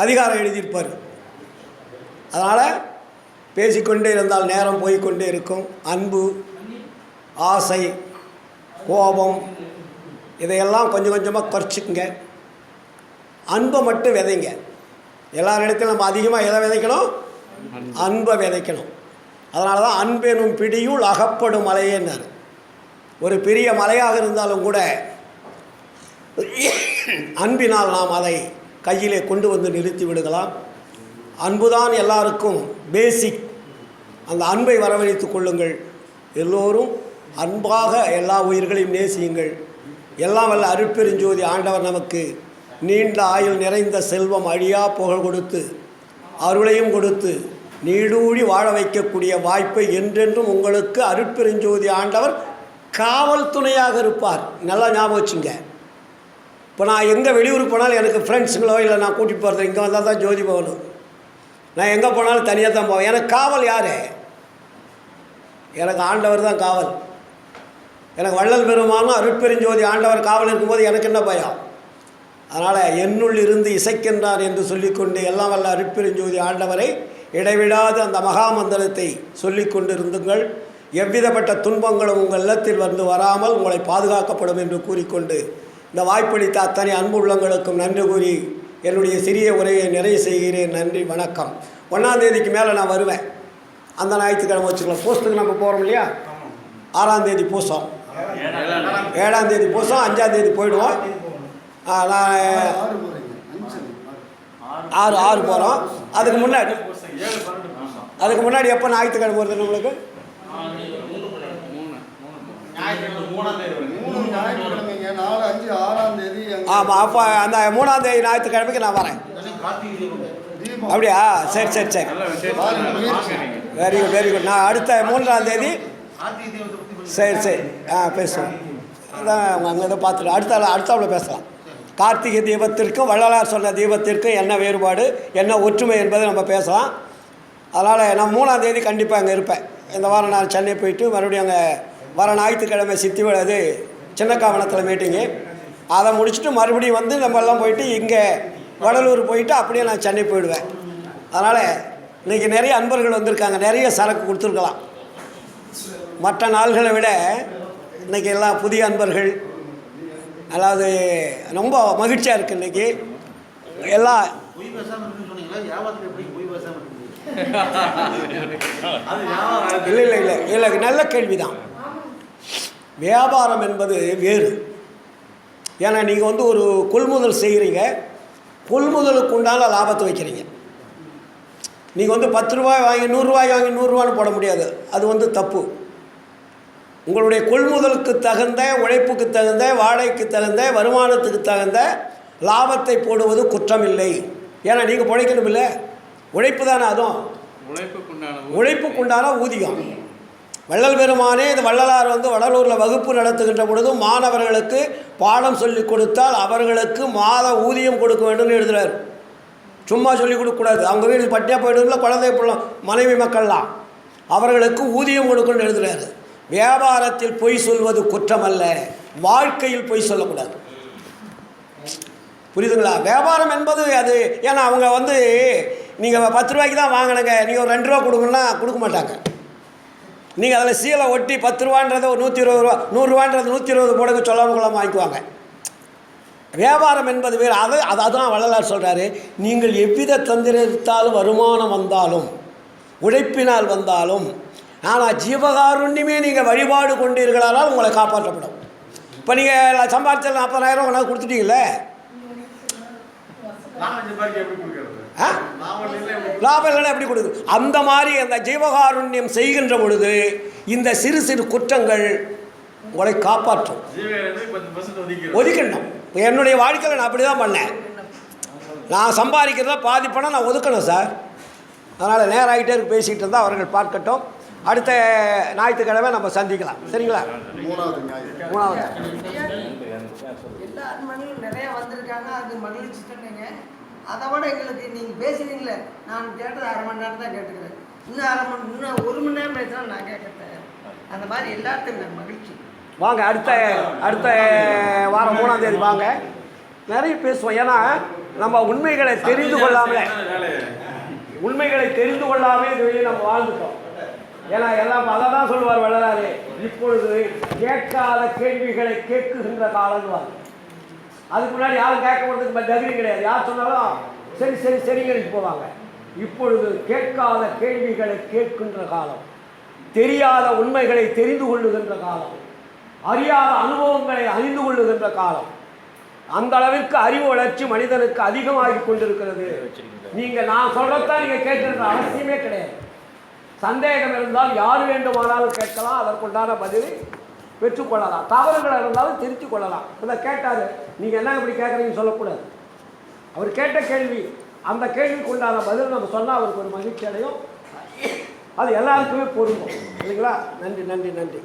அதிகாரம் எழுதியிருப்பார். அதனால் பேசிக்கொண்டே இருந்தால் நேரம் போய்கொண்டே இருக்கும். அன்பு, ஆசை, கோபம் இதையெல்லாம் கொஞ்சம் கொஞ்சமாக குறைச்சிக்குங்க. அன்பை மட்டும் விதைங்க. எல்லாரிடத்திலும் நம்ம அதிகமாக எதை விதைக்கணும்? அன்பை விதைக்கணும். அதனால தான் அன்பெனும் பிடியுள் அகப்படும் மலையேன்னார். ஒரு பெரிய மலையாக இருந்தாலும் கூட அன்பினால் நாம் அதை கையிலே கொண்டு வந்து நிறுத்தி விடுகலாம். அன்புதான் எல்லாருக்கும் பேசிக். அந்த அன்பை வரவழைத்து கொள்ளுங்கள். எல்லோரும் அன்பாக எல்லா உயிர்களையும் நேசியுங்கள். எல்லாம் வல்ல அருட்பெருஞ்சோதி ஆண்டவர் நமக்கு நீண்ட ஆயுள் நிறைந்த செல்வம் அழியா புகழ் கொடுத்து அருளையும் கொடுத்து நீடூழி வாழ வைக்கக்கூடிய வாய்ப்பை என்றென்றும் உங்களுக்கு அருட்பெருஞ்சோதி ஆண்டவர் காவல் துணையாக இருப்பார். நல்லா ஞாபகம் வச்சுங்க. இப்போ நான் எங்கே வெளியூருக்கு போனாலும் எனக்கு ஃப்ரெண்ட்ஸுங்களோ இல்லை நான் கூட்டிகிட்டு போகிறது இங்கே வந்தால் தான் ஜோதி போகணும். நான் எங்கே போனாலும் தனியாக தான் போவேன். எனக்கு காவல் யார்? எனக்கு ஆண்டவர் தான் காவல். எனக்கு வள்ளல் பெருமானும் அருட்பெருஞ்சோதி ஆண்டவர் காவல் இருக்கும்போது எனக்கு என்ன பயம்? அதனால் என்னுள் இருந்து இசைக்கின்றார் என்று சொல்லிக்கொண்டு எல்லாம் வல்ல அருட்பெருஞ்சோதி ஆண்டவரை இடைவிடாது அந்த மகாமந்திரத்தை சொல்லிக்கொண்டு இருந்துங்கள். எவ்விதப்பட்ட துன்பங்களும் உங்கள் இல்லத்தில் வந்து வராமல் உங்களை பாதுகாக்கப்படும் என்று கூறிக்கொண்டு இந்த வாய்ப்பளித்த அத்தனை அன்பு உள்ளங்களுக்கும் நன்றி கூறி என்னுடைய சிறிய உரையை நிறைவு செய்கிறேன். நன்றி, வணக்கம். 1ஆம் தேதிக்கு மேலே நான் வருவேன். அந்த ஞாயிற்றுக்கிழமை வச்சுக்கலாம். போஸ்ட்டுக்கு நம்ம போகிறோம் இல்லையா? 6ஆம் தேதி பூசம், 7ஆம் தேதி பூசம், 5ஆம் தேதி போயிடுவோம். நான் 6 போகிறோம். அதுக்கு முன்னாடி எப்போ ஞாயிற்றுக்கிழமை வருது உங்களுக்கு? ஆமாம். அப்போ அந்த 3ஆம் தேதி ஞாயிற்றுக்கிழமைக்கு நான் வரேன். அப்படியா? சரி சரி சரி, வெரி குட் வெரி குட். நான் அடுத்த 3ஆம் தேதி. சரி சரி, பேசுவோம். அதான் அங்கே இதை பார்த்துட்டு அடுத்தாவில் பேசலாம். கார்த்திகை தீபத்திற்கும் வள்ளலார் சொன்ன தீபத்திற்கும் என்ன வேறுபாடு, என்ன ஒற்றுமை என்பதை நம்ம பேசலாம். அதனால் நான் 3ஆம் தேதி கண்டிப்பாக அங்கே இருப்பேன். இந்த வாரம் நான் சென்னை போயிட்டு மறுபடியும் அங்கே வர ஞாயிற்றுக்கிழமை சித்திவளது சின்னக்காவனத்தில் மீட்டிங்கு. அதை முடிச்சுட்டு மறுபடியும் வந்து நம்ம எல்லாம் போயிட்டு இங்கே வடலூர் போயிட்டு அப்படியே நான் சென்னை போயிடுவேன். அதனால் இன்றைக்கி நிறைய அன்பர்கள் வந்திருக்காங்க. நிறைய சரக்கு கொடுத்துருக்கலாம். மற்ற நாள்களை விட இன்றைக்கி எல்லாம் புதிய அன்பர்கள். அதாவது ரொம்ப மகிழ்ச்சியாக இருக்குது இன்றைக்கி எல்லாம். இல்லை இல்லை இல்லை இல்லை, நல்ல கேள்விதான். வியாபாரம் என்பது வேறு. ஏன்னா நீங்கள் வந்து ஒரு கொள்முதல் செய்கிறீங்க, கொள்முதலுக்கு உண்டான லாபத்தை வைக்கிறீங்க. நீங்கள் வந்து 10 ரூபாய் வாங்கி 100 ரூபாய் வாங்கி 100 ரூபான்னு போட முடியாது. அது வந்து தப்பு. உங்களுடைய கொள்முதலுக்கு தகுந்த, உழைப்புக்கு தகுந்த, வாடகைக்கு தகுந்த, வருமானத்துக்கு தகுந்த லாபத்தை போடுவது குற்றம் இல்லை. ஏன்னா நீங்கள் பிழைக்கணும் இல்லை, உழைப்பு தானே. அதுவும் உழைப்புக்குண்டான ஊதியம். வள்ளல் பெருமானே இந்த வள்ளலார் வந்து வடலூரில் வகுப்பு நடத்துகின்ற பொழுது மாணவர்களுக்கு பாடம் சொல்லிக் கொடுத்தால் அவர்களுக்கு மாத ஊதியம் கொடுக்க வேண்டும்னு எழுதுகிறார். சும்மா சொல்லிக் கொடுக்கக்கூடாது. அவங்க வீடு பட்டியாக போய்டுல குழந்தை பிள்ளை மனைவி மக்கள்லாம் அவர்களுக்கு ஊதியம் கொடுக்கணும்னு எழுதுகிறாரு. வியாபாரத்தில் பொய் சொல்வது குற்றம் அல்ல, வாழ்க்கையில் பொய் சொல்லக்கூடாது. புரியுதுங்களா? வியாபாரம் என்பது அது. ஏன்னா அவங்க வந்து நீங்கள் 10 ரூபாய்க்கு தான் வாங்கினங்க, நீங்கள் ஒரு 2 ரூபா கொடுங்கன்னா கொடுக்க மாட்டாங்க. நீங்கள் அதில் சீலை ஒட்டி 10 ரூபான்றதை ஒரு 120 ரூபா, 100 ரூபான்றது 120 போடுங்க சொல்லாமல் கொள்ளாமல் வாங்கிக்குவாங்க. வியாபாரம் என்பது வேறு. அதுதான் வள்ளலார் சொல்கிறாரு, நீங்கள் எவ்வித தந்திரத்தாலும் வருமானம் வந்தாலும் உழைப்பினால் வந்தாலும் ஆனால் ஜீவகாருண்யமே நீங்கள் வழிபாடு கொண்டீர்களானால் உங்களை காப்பாற்றப்படும். இப்போ நீங்கள் சம்பாதிச்சல் 40,000 கொண்டாந்து கொடுத்துட்டீங்களே, லாபம் இல்லைன்னா எப்படி கொடுக்குது? அந்த மாதிரி அந்த ஜீவகாருண்யம் செய்கின்ற பொழுது இந்த சிறு சிறு குற்றங்கள் உங்களை காப்பாற்றும். ஒதுக்கணும். என்னுடைய வாழ்க்கையில் நான் அப்படி தான் பண்ணேன். நான் சம்பாதிக்கிறத பாதி பணம் நான் ஒதுக்கணும் சார். அதனால் நேரம் ஆகிட்டே இருக்கு. பேசிகிட்டு இருந்தால் அவர்கள் பார்க்கட்டும். அடுத்த ஞாயிற்றுக்கிழமை நம்ம சந்திக்கலாம். சரிங்களா? 3ஆவது எல்லா அன்பர்களும் நிறையா வந்திருக்காங்க. அது மகிழ்ச்சி சொன்னீங்க. அதை விட எங்களுக்கு நீங்கள் பேசுனீங்களே, நான் கேட்டது 1/2 மணி நேரம் தான் கேட்டுக்கிறேன். இன்னும் 1 மணி நேரம் பேசினா நான் கேட்குறேன். அந்த மாதிரி எல்லாத்துக்கும் மகிழ்ச்சி. வாங்க, அடுத்த வாரம் 3ஆம் தேதி வாங்க, நிறைய பேசுவோம். ஏன்னா நம்ம உண்மைகளை தெரிந்து கொள்ளாமலே இந்த வழியை நம்ம வாழ்ந்துட்டோம். ஏன்னா எல்லாம் அதை தான் சொல்லுவார் வள்ளலாரே, இப்பொழுது கேட்காத கேள்விகளை கேட்குகின்ற காலம். அதுக்கு முன்னாடி யாரும் கேட்க போகிறதுக்கு தகுதி கிடையாது. யார் சொன்னாலும் சரி சரி சரிங்களுக்கு போவாங்க. இப்பொழுது கேட்காத கேள்விகளை கேட்கின்ற காலம், தெரியாத உண்மைகளை தெரிந்து கொள்ளுகின்ற காலம், அறியாத அனுபவங்களை அறிந்து கொள்ளுகின்ற காலம். அந்த அளவிற்கு அறிவு வளர்ச்சி மனிதனுக்கு அதிகமாகி கொண்டிருக்கிறது. நீங்கள் நான் சொல்கிறதான் நீங்கள் கேட்கின்ற அவசியமே கிடையாது. சந்தேகம் இருந்தால் யார் வேண்டுமானாலும் கேட்கலாம். அதற்குண்டான பதிலை பெற்றுக்கொள்ளலாம். தவறுகள் இருந்தாலும் திருத்திக் கொள்ளலாம். இதை கேட்டார், நீங்கள் என்ன இப்படி கேட்குறீங்கன்னு சொல்லக்கூடாது. அவர் கேட்ட கேள்வி, அந்த கேள்விக்கு உண்டான பதில் நம்ம சொன்னால் அவருக்கு ஒரு மகிழ்ச்சி அடையும். அது எல்லாருக்குமே பொருந்தும் இல்லைங்களா? நன்றி நன்றி நன்றி.